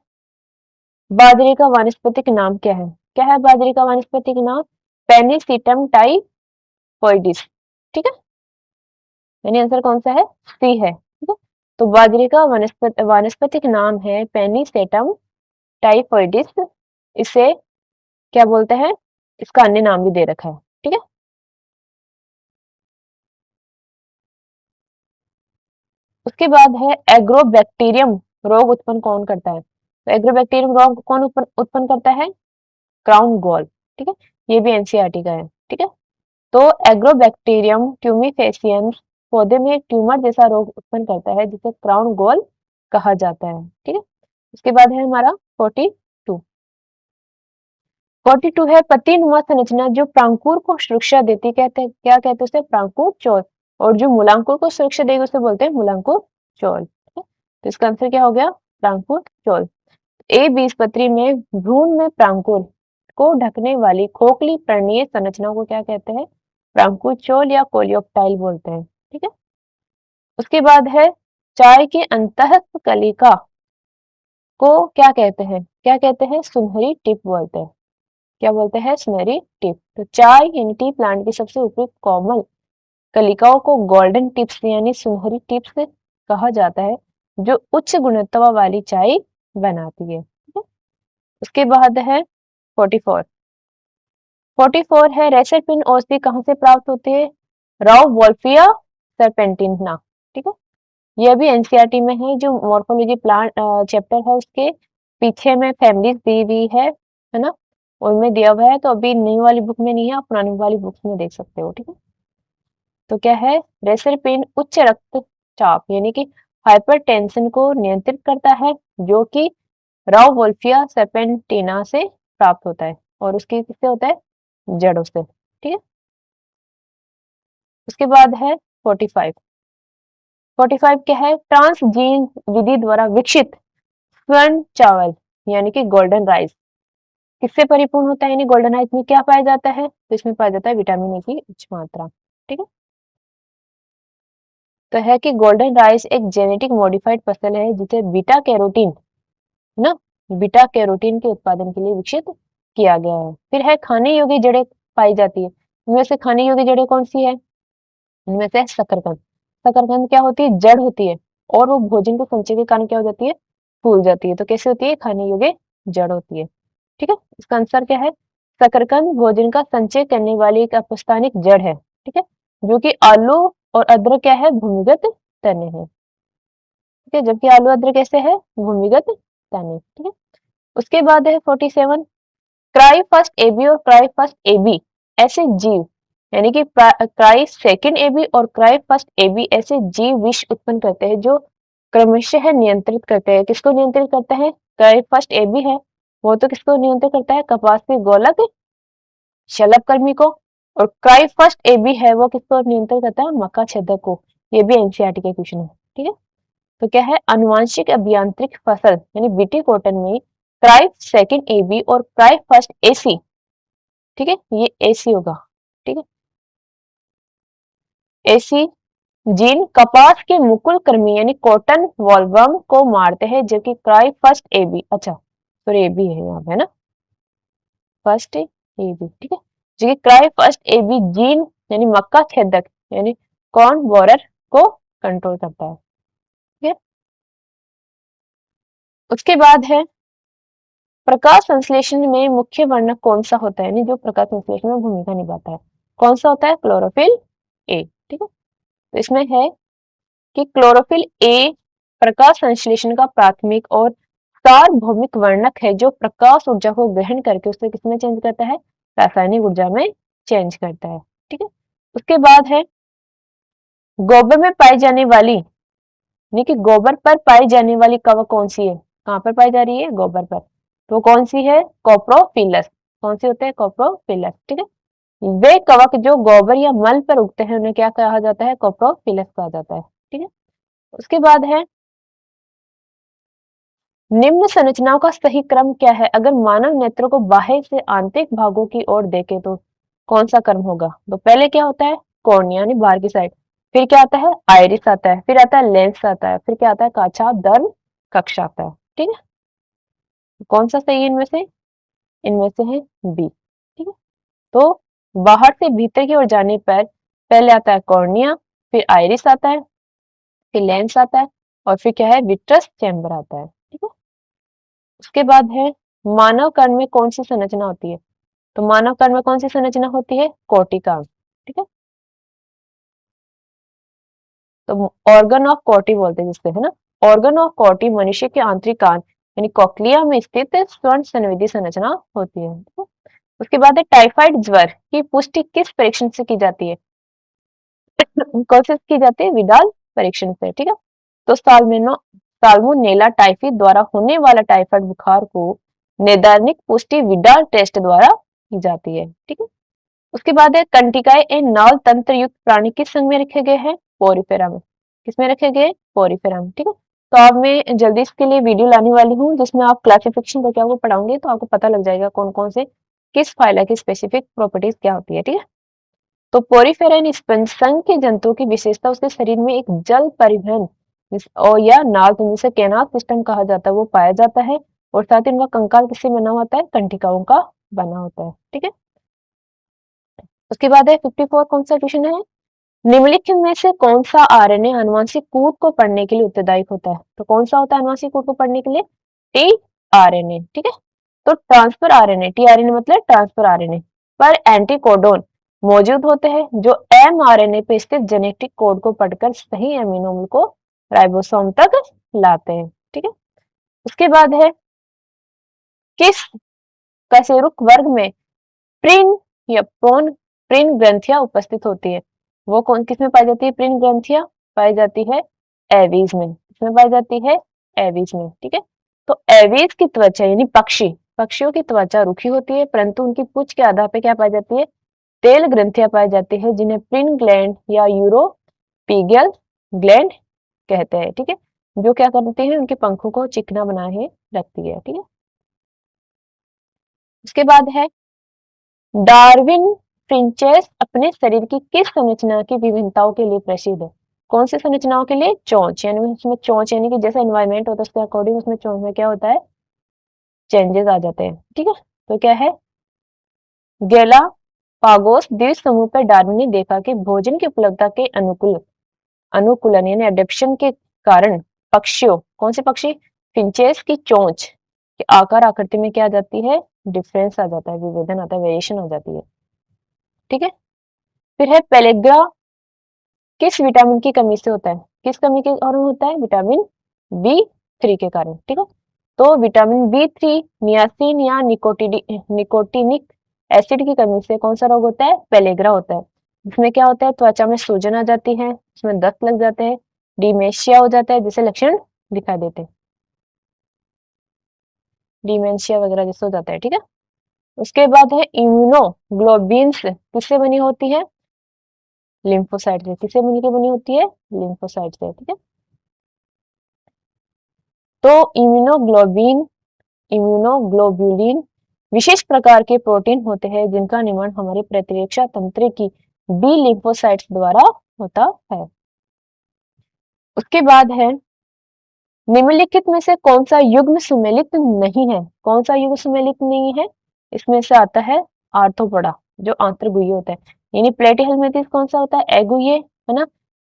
बाजरे का वानस्पतिक नाम क्या है? क्या है बाजरे का वानस्पतिक नाम? पेनिसिटम टाइफोइडिस। ठीक है, यानी आंसर कौन सा है? सी है। ठीक है, तो बाजरे का वानस्पतिक नाम है पेनिसेटम टाइफोइडिस। इसे क्या बोलते हैं? इसका अन्य नाम भी दे रखा है। ठीक है, उसके बाद है एग्रोबैक्टीरियम रोग उत्पन्न कौन करता है? तो एग्रोबैक्टीरियम रोग कौन उत्पन्न करता है? Crown gall. ठीक है, ये भी एनसीईआरटी का है। ठीक है, तो एग्रोबैक्टीरियम ट्यूमिफेसियंस पौधे में एक ट्यूमर जैसा रोग उत्पन्न करता है जिसे क्राउन गॉल कहा जाता है। ठीक है, उसके बाद है हमारा 42। 42 है पतिनुमा संरचना जो प्रांकुर को सुरक्षा देती, कहते हैं क्या कहते हैं उसे? प्रांकुर चोल। और जो मूलांकुर को सुरक्षा देगी उसे बोलते हैं मूलांकुर चोल। ठीक है? तो इसका आंसर क्या हो गया? प्रांकुर चोल। ए बीजपत्री में भ्रूण में प्रांकुर को ढकने वाली खोखली पर्णीय संरचना को क्या कहते हैं? प्रांकुर चोल या कोलियोप्टाइल बोलते हैं। ठीक है, उसके बाद है चाय की अंतःकलिका को क्या कहते हैं? क्या कहते हैं? सुनहरी टिप बोलते हैं। क्या बोलते हैं? सुनहरी टिप। तो चाय यानी टी प्लांट की सबसे उपयुक्त कोमल कलिकाओं को गोल्डन टिप्स यानी सुनहरी टिप्स कहा जाता है, जो उच्च गुणवत्ता वाली चाय बनाती है। ठीक है? उसके बाद है 44। 44 है रेसरपिन औषधि कहाँ से प्राप्त होती है? राव वोल्फिया सरपेंटिना। ठीक है, यह भी एनसीईआरटी में है। जो मॉर्फोलॉजी प्लांट चैप्टर है उसके पीछे में फैमिलीज दी हुई है ना? उनमें दिया हुआ है, तो अभी नई वाली बुक में नहीं है, आप पुरानी वाली बुक्स में देख सकते हो। ठीक है, तो क्या है? रेसरपिन उच्च रक्तचाप यानी कि हाइपरटेंशन को नियंत्रित करता है, जो कि राव वोल्फिया सेपेंटिना से प्राप्त होता है और उसकी किससे होता है? जड़ों से। ठीक है, उसके बाद है 45। 45 क्या है? ट्रांसजीन विधि द्वारा विकसित स्वर्ण चावल यानी कि गोल्डन राइस किससे परिपूर्ण होता है? यानी गोल्डन राइस में क्या पाया जाता है? तो इसमें पाया जाता है विटामिन ए की उच्च मात्रा। ठीक है, तो है कि गोल्डन राइस एक जेनेटिक मॉडिफाइड फसल है जिसे बीटा कैरोटीन ना, बीटा कैरोटीन के उत्पादन के लिए विकसित किया गया है। फिर है खाने योग्य जड़ें पाई जाती है। इनमें से खाने योग्य जड़ें कौन सी है? इनमें से शकरकंद। शकरकंद क्या होती है? जड़ होती है और वो भोजन के संचय के कारण क्या हो जाती है? फूल जाती है। तो कैसे होती है? खाने योग्य जड़ होती है। ठीक है, इसका आंसर क्या है? शकरकंद भोजन का संचय करने वाली एक अपस्थानिक जड़ है। ठीक है, जो कि आलू और अदरक क्या है? भूमिगत तने हैं। ठीक है, जबकि आलू अदरक कैसे है, भूमिगत तने। ठीक है, उसके बाद है 47, क्राई फर्स्ट एबी और क्राई फर्स्ट एबी ऐसे जीव, यानी कि क्राई सेकंड एबी और क्राई फर्स्ट एबी ऐसे जीव विष उत्पन्न करते हैं जो क्रमशः नियंत्रित करते हैं। किसको नियंत्रित करते हैं, क्राई फर्स्ट एबी है वो तो किसको नियंत्रित करता है, कपास के गोलक शलभकर्मी को, और क्राई फर्स्ट एबी है वो किसको नियंत्रित करता है, मक्का छेदक को। ये भी एनसीईआरटी का क्वेश्चन है। ठीक है, तो क्या है, अनुवांशिक अभियांत्रिक फसल यानी बीटी कॉटन में क्राई सेकंड एबी और क्राई फर्स्ट एसी, ठीक है, ये एसी होगा। ठीक है, एसी जीन कपास के मुकुल कृमि यानी कॉटन वॉल्वम को मारते हैं, जबकि क्राई फर्स्ट एबी, अच्छा सॉरी एबी है यहाँ पे, है ना, फर्स्ट एबी। ठीक है, जबकि क्राई फर्स्ट एबी जीन यानी मक्का छेदक यानी कॉर्न बोरर को कंट्रोल करता है। ठीक है, उसके बाद है प्रकाश संश्लेषण में मुख्य वर्णक कौन सा होता है, यानी जो प्रकाश संश्लेषण में भूमिका निभाता है, कौन सा होता है, क्लोरोफिल ए। ठीक है, तो इसमें है कि क्लोरोफिल ए प्रकाश संश्लेषण का प्राथमिक और सार्वभौमिक वर्णक है जो प्रकाश ऊर्जा को ग्रहण करके उसे किसमें चेंज करता है, रासायनिक ऊर्जा में चेंज करता है। ठीक है, उसके बाद है गोबर में पाई जाने वाली, यानी कि गोबर पर पाई जाने वाली कवक कौन सी है, कहाँ पर पाई जा रही है, गोबर पर, तो कौन सी है, कोप्रोफिलस। कौन सी होते हैं, कोप्रोफिलस। ठीक है, वे कवक जो गोबर या मल पर उगते हैं उन्हें क्या कहा जाता है, कोप्रोफिलस कहा जाता है। ठीक है, उसके बाद है निम्न संरचनाओं का सही क्रम क्या है, अगर मानव नेत्र को बाह्य से आंतरिक भागों की ओर देखें तो कौन सा क्रम होगा, तो पहले क्या होता है, कॉर्निया यानी बाहर की साइड, फिर क्या आता है, आइरिस आता है, फिर आता है लेंस आता है, फिर क्या आता है, काचा दर्म कक्ष आता है। ठीक है, कौन सा सही है इनमें से, इनमें से है बी। ठीक है, तो बाहर से भीतर की ओर जाने पर पहले आता है कॉर्निया, फिर आइरिस आता है, फिर लेंस आता है, और फिर क्या है, विट्रस चैम्बर आता है। ठीक है, उसके बाद है मानव कर्ण में कौन सी संरचना होती है, तो मानव कर्ण में कौन सी संरचना होती है, कोटिका। ठीक है, तो ऑर्गन ऑफ कोटी बोलते हैं जिससे, है ना, ऑर्गन ऑफ कोटी मनुष्य के आंतरिक कान यानी कोक्लिया में स्थित स्वर्ण संवेदी संरचना होती है। ठीक है? उसके बाद है टाइफाइड ज्वर की पुष्टि किस परीक्षण से की जाती है, कौन से की जाती है, विडाल परीक्षण से। ठीक है, तो साल्मोनेला टाइफी द्वारा होने वाला टाइफाइड बुखार को नैदानिक पुष्टि विडाल टेस्ट द्वारा की जाती है। ठीक है, उसके बाद है कंटिकाए ए नाल तंत्र युक्त प्राणी किस संघ में रखे गए हैं, पोरिफेरा में। किसमें रखे गए, पोरिफेरा में। ठीक है, तो अब मैं जल्दी इसके लिए वीडियो लाने वाली हूँ जिसमें आप क्लासिफिकेशन करके आपको पढ़ाऊंगी, तो आपको पता लग जाएगा कौन कौन से किस फाइला की स्पेसिफिक प्रॉपर्टीज क्या होती है। ठीक है, तो पोरिफेरा इन स्पंज संघ के जंतुओं की विशेषता उसके शरीर में एक जल परिवहन और या नाल तंत्र जिसे कैनाल सिस्टम कहा जाता है वो पाया जाता है, और साथ ही उनका कंकाल किससे बना होता है, कंटिकाओं का बना होता है। ठीक है, उसके बाद है 54, कौन सा क्वेश्चन है, निम्नलिखित में से कौन सा आरएनए आनुवंशिक कूट को पढ़ने के लिए उत्तरदायी होता है, तो कौन सा होता है आनुवंशिक कूट को पढ़ने के लिए, टी आरएनए। ठीक है, तो ट्रांसफर आरएनए, टी आरएनए मतलब ट्रांसफर आरएनए पर एंटीकोडोन मौजूद होते हैं जो एम आरएनए पे स्थित जेनेटिक कोड को पढ़कर सही अमीनो को राइबोसोम तक लाते हैं। ठीक है, उसके बाद है किस कशेरुक वर्ग में प्रिन या प्रोन प्रिन ग्रंथियां उपस्थित होती है, वो कौन किसमें पाई जाती है, प्रिन ग्रंथियां पाई जाती है एवीज में। किसमें पाई जाती है, एवीज में। ठीक है, तो एवीज की त्वचा यानी पक्षियों की त्वचा रुखी होती है, परंतु उनकी पूंछ के आधार पे क्या पाई जाती है, तेल ग्रंथियां पाई जाती है जिन्हें प्रिन ग्लैंड या यूरोपीगियल ग्लैंड कहते हैं। ठीक है, जो क्या करती है, उनके पंखों को चिकना बनाए रखती है। ठीक है, उसके बाद है डार्विन फिंचेस अपने शरीर की किस संरचना की विभिन्नताओं के लिए प्रसिद्ध है, कौन सी संरचनाओं के लिए, चोंच, यानी उसमें चोंच यानी कि जैसा एनवायरमेंट होता है उसके अकॉर्डिंग उसमें चोंच में क्या होता है, चेंजेस आ जाते हैं। ठीक है, तो क्या है, गेला पागोस द्वीप समूह पर डार्विन ने देखा कि भोजन की उपलब्धता के अनुकूलन यानी अडेप्शन के कारण पक्षियों, कौन से पक्षी, फिंचेस की चोंच के आकार आकृति में क्या आ जाती है, डिफरेंस आ जाता है, विभेदन आता है, वेरिएशन हो जाती है। ठीक है, फिर है पेलेग्रा किस विटामिन की कमी से होता है, किस कमी के कारण होता है, विटामिन B3 के कारण, ठीक है। तो विटामिन B3 नियासिन या निकोटिनिक एसिड की कमी से कौन सा रोग होता है? पेलेग्रा होता है। इसमें क्या होता है? त्वचा में सूजन आ जाती है, इसमें दस्त लग जाते हैं, डिमेंशिया हो जाता है, जैसे लक्षण दिखाई देते हैं, डिमेंशिया वगैरह जैसे हो जाता है, ठीक है। उसके बाद है इम्यूनोग्लोबिन्स, किससे बनी होती है? लिम्फोसाइट से। किससे बनी के बनी होती है? लिम्फोसाइट से, ठीक है। तो इम्यूनोग्लोब्युलिन विशेष प्रकार के प्रोटीन होते हैं जिनका निर्माण हमारे प्रतिरक्षा तंत्र की बी लिम्फोसाइट्स द्वारा होता है। उसके बाद है निम्नलिखित में से कौन सा युग्म सुमेलित नहीं है? कौन सा युग्म सुमेलित नहीं है? इसमें से आता है आर्थोपोडा, जो आंतरगुह्य होता है। यानी प्लेटीहेल्मिन्थेस कौन सा होता है? अगुह्य, है ना।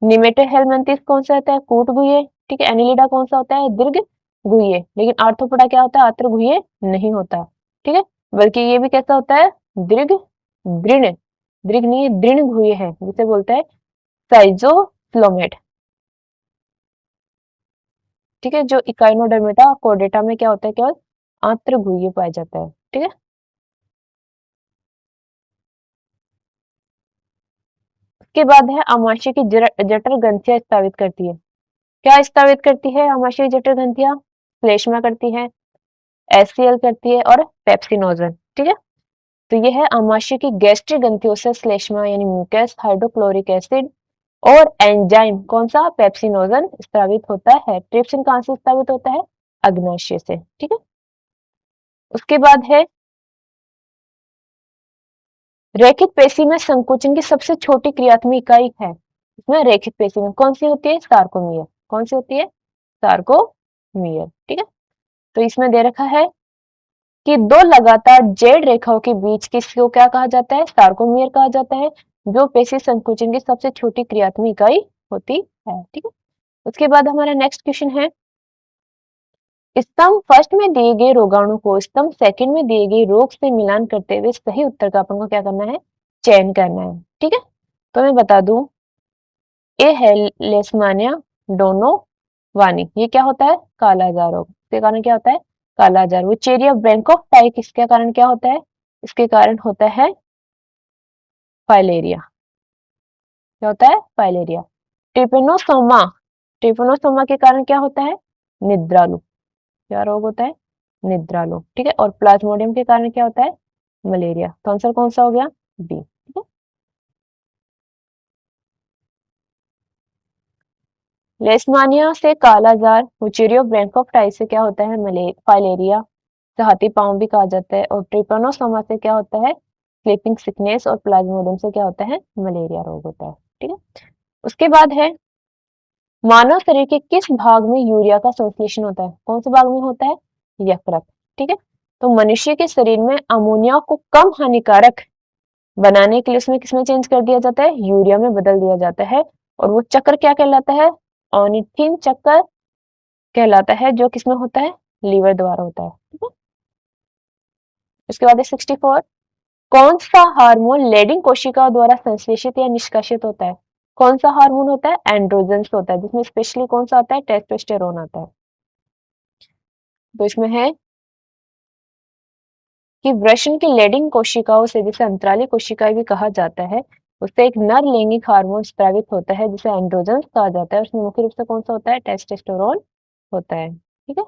निमेटोहेल्मिन्थेस कौन सा होता है? कूटगुह्य, ठीक है। एनिलिडा कौन सा होता है? दीर्घ गुह्य। लेकिन आर्थोपोडा क्या होता है? आंतरगुह्य नहीं होता, ठीक है। बल्कि ये भी कैसा होता है? दीर्घ दृढ़, दीर्घ नहीं, दृढ़ गुह्य है, जिसे बोलते हैं साइजोफ्लोमेट, ठीक है। जो इकाइनोडर्मिटा कोर्डेटा में क्या होता है? केवल आंतरगुह्य पाया जाता है, ठीक है। उसके बाद है आमाशय की जठर ग्रंथियां स्तावित करती है। क्या स्तावित करती है आमाशय की जठर ग्रंथियां? श्लेष्मा करती है, एचसीएल करती है और पेप्सिनोजन, ठीक है। तो ये है आमाशय की गैस्ट्रिक ग्रंथियों से श्लेष्मा यानी म्यूकस, हाइड्रोक्लोरिक एसिड और एंजाइम कौन सा? पेप्सिनोजन स्तावित होता है। ट्रिप्सिन कहाँ से स्तावित होता है? अग्नाशय से, ठीक है। उसके बाद है रेखित पेशी में संकुचन की सबसे छोटी क्रियात्मक इकाई है। इसमें रेखित पेशी में कौन सी होती है? सार्कोमियर। कौन सी होती है? सार्कोमियर, ठीक है। तो इसमें दे रखा है कि दो लगातार जेड रेखाओं के बीच किसको क्या कहा जाता है? सार्कोमियर कहा जाता है, जो पेशी संकुचन की सबसे छोटी क्रियात्मक इकाई होती है, ठीक है। उसके बाद हमारा नेक्स्ट क्वेश्चन है स्तंभ फर्स्ट में दिए गए रोगाणु को स्तंभ सेकंड में दिए गए रोग से मिलान करते हुए सही उत्तर का अपन को क्या करना है? चयन करना है, ठीक है। तो मैं बता दूं, ए है लेशमानिया डोनोवानी, ये क्या होता है? कालाजार रोग। इसके कारण क्या होता है? कालाजार। वो चेरिया ब्रैंकोफाइट इसके कारण क्या होता है? इसके कारण होता है फाइलेरिया। क्या होता है? फाइलेरिया। ट्रिपेनोसोमा, ट्रिपेनोसोमा के कारण क्या होता है? निद्रालु। क्या रोग होता है? निद्रालु, ठीक है। और प्लाज्मोडियम के कारण क्या होता है? मलेरिया। तो आंसर कौन सा हो गया? बी, ठीक है। लेशमानिया से कालाजार, वुचेरियो ब्रैंकोफाइट से क्या होता है? फाइलेरिया, हाथी पांव भी कहा जाता है। और ट्रिपेनोसोमा से क्या होता है? Sleeping sickness. और प्लाज्मोडियम से क्या होता है? मलेरिया रोग होता है, ठीक है। उसके बाद है मानव शरीर के किस भाग में यूरिया का संश्लेषण होता है? कौन से भाग में होता है? यकृत, ठीक है। तो मनुष्य के शरीर में अमोनिया को कम हानिकारक बनाने के लिए उसमें किसमें चेंज कर दिया जाता है? यूरिया में बदल दिया जाता है। और वो चक्र क्या कहलाता है? ऑर्निथिन चक्र कहलाता है, जो किसमें होता है? लीवर द्वारा होता है, ठीक है। उसके बाद है 64, कौन सा हार्मोन लेडिंग कोशिकाओं द्वारा संश्लेषित या निष्कासित होता है? कौन सा हार्मोन होता है? एंड्रोजन्स होता है, जिसमें स्पेशली कौन सा आता है? टेस्टोस्टेरोन आता है। तो इसमें है कि वृषण की लेडिंग कोशिकाओं से, जिसे अंतराली कोशिकाएं भी कहा जाता है, उससे एक नर लैंगिक हार्मोन स्रावित होता है जिसे एंड्रोजन्स कहा जाता है। उसमें मुख्य रूप से कौन सा होता है? टेस्टोस्टेरोन होता है, ठीक है।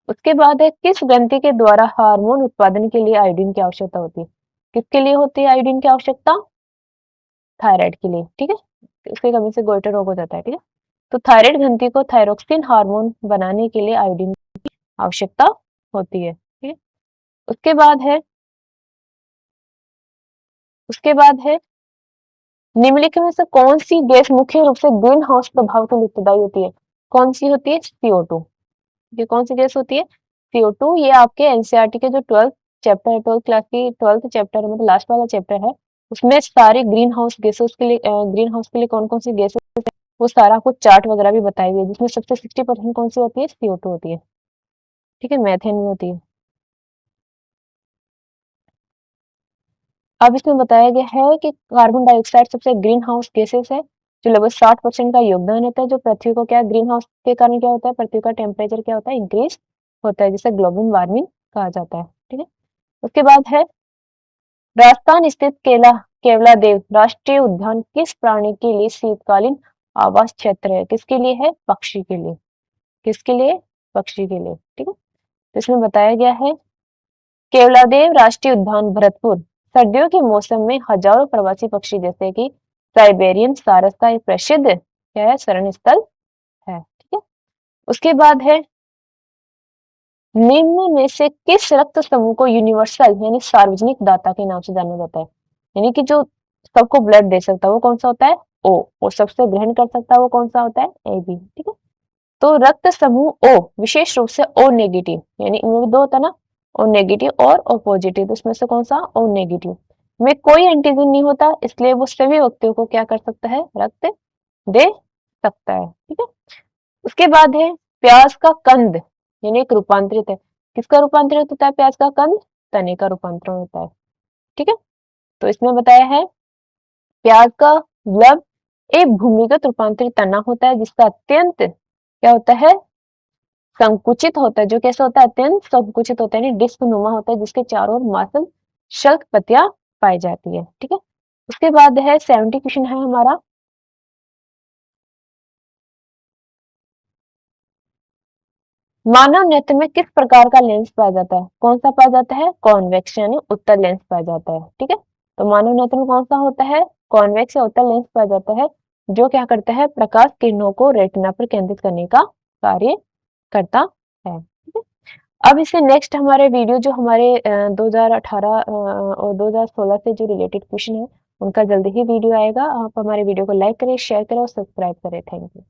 उसके बाद है किस ग्रंथि के द्वारा हार्मोन उत्पादन के लिए आयोडीन की आवश्यकता होती है? किसके लिए होती है आयोडीन की आवश्यकता? थायराइड के लिए, ठीक है। उसकी कमी से गोइटर रोग हो जाता है, ठीक है। तो थायराइड ग्रंथि को थायरोक्सिन हार्मोन बनाने के लिए आयोडीन की आवश्यकता होती है, ठीक है। उसके बाद है उसके बाद है निम्नलिखित में से कौन सी गैस मुख्य रूप से ग्रीन हाउस प्रभाव के लिए उत्तरदायी होती है? कौन सी होती है? CO2। ये कौन सी गैस होती है? CO2। ये आपके एनसीईआरटी के जो 12th चैप्टर है, 12th क्लास की 12th चैप्टर है, मतलब लास्ट वाला चैप्टर है, उसमें सारे ग्रीन हाउस गैसेस के लिए ग्रीन हाउस के लिए कौन कौन सी गैसेस, वो सारा कुछ चार्ट वगैरह भी बताई हुई है, जिसमें सबसे 60% कौन सी होती है? CO2 होती है, ठीक है। मैथेन भी होती है। अब इसमें बताया गया है कि कार्बन डाइऑक्साइड सबसे ग्रीन हाउस गैसेस है, जो लगभग 60% का योगदान होता है, जो पृथ्वी को क्या ग्रीन हाउस के कारण क्या होता है, पृथ्वी का टेम्परेचर क्या होता है, इंक्रीज होता है, जिसे ग्लोबल वार्मिंग कहा जाता है। ठीक है, उसके बाद है राजस्थान स्थित केवलादेव राष्ट्रीय उद्यान किस प्राणी के लिए शीतकालीन आवास क्षेत्र है? किसके लिए है? पक्षी के लिए। किसके लिए? पक्षी के लिए। ठीक है, तो इसमें बताया गया है केवलादेव राष्ट्रीय उद्यान भरतपुर सर्दियों के मौसम में हजारों प्रवासी पक्षी जैसे कि साइबेरियन सारस का एक प्रसिद्ध क्या है, शरण स्थल है। ठीक है, उसके बाद है निम्न में से किस रक्त समूह को यूनिवर्सल यानी सार्वजनिक दाता के नाम से जाना जाता है? यानी कि जो सबको ब्लड दे सकता है वो कौन सा होता है? ओ। और सबसे ग्रहण कर सकता है वो कौन सा होता है? A B. ठीक है, तो रक्त समूह ओ विशेष रूप से ओ नेगेटिव, यानी इनमें दो होता है ना, ओ नेगेटिव और ओ पॉजिटिव, तो उसमें से कौन सा? ओ नेगेटिव में कोई एंटीजन नहीं होता, इसलिए वो सभी व्यक्तियों को क्या कर सकता है? रक्त दे सकता है। ठीक है, उसके बाद है प्याज का कंद यानी एक रूपांतरित है। किसका रूपांतरित होता है प्याज का कंद? तने का रूपांतरण होता है। ठीक है, तो इसमें बताया है प्याज का लब एक भूमिगत रूपांतरित तना होता है जिसका अत्यंत क्या होता है? संकुचित होता है। जो कैसा होता है? अत्यंत संकुचित होता है, यानी डिस्क नुमा होता है, जिसके चारों ओर मांसल शल्क पत्तियां पाई जाती है। ठीक है, उसके बाद है 70 क्वेश्चन है हमारा, मानव नेत्र में किस प्रकार का लेंस पाया जाता है? कौन सा पाया जाता है? कॉन्वेक्स यानी उत्तल लेंस पाया जाता है। ठीक है, तो मानव नेत्र में कौन सा होता है? कॉन्वेक्स या उत्तल लेंस पाया जाता है, जो क्या करता है? प्रकाश किरणों को रेटिना पर केंद्रित करने का कार्य करता है। ठीक है, अब इससे नेक्स्ट हमारे वीडियो जो हमारे 2018 और 2016 से जो रिलेटेड क्वेश्चन है उनका जल्दी ही वीडियो आएगा। आप हमारे वीडियो को लाइक करें, शेयर करें और सब्सक्राइब करें। Thank you.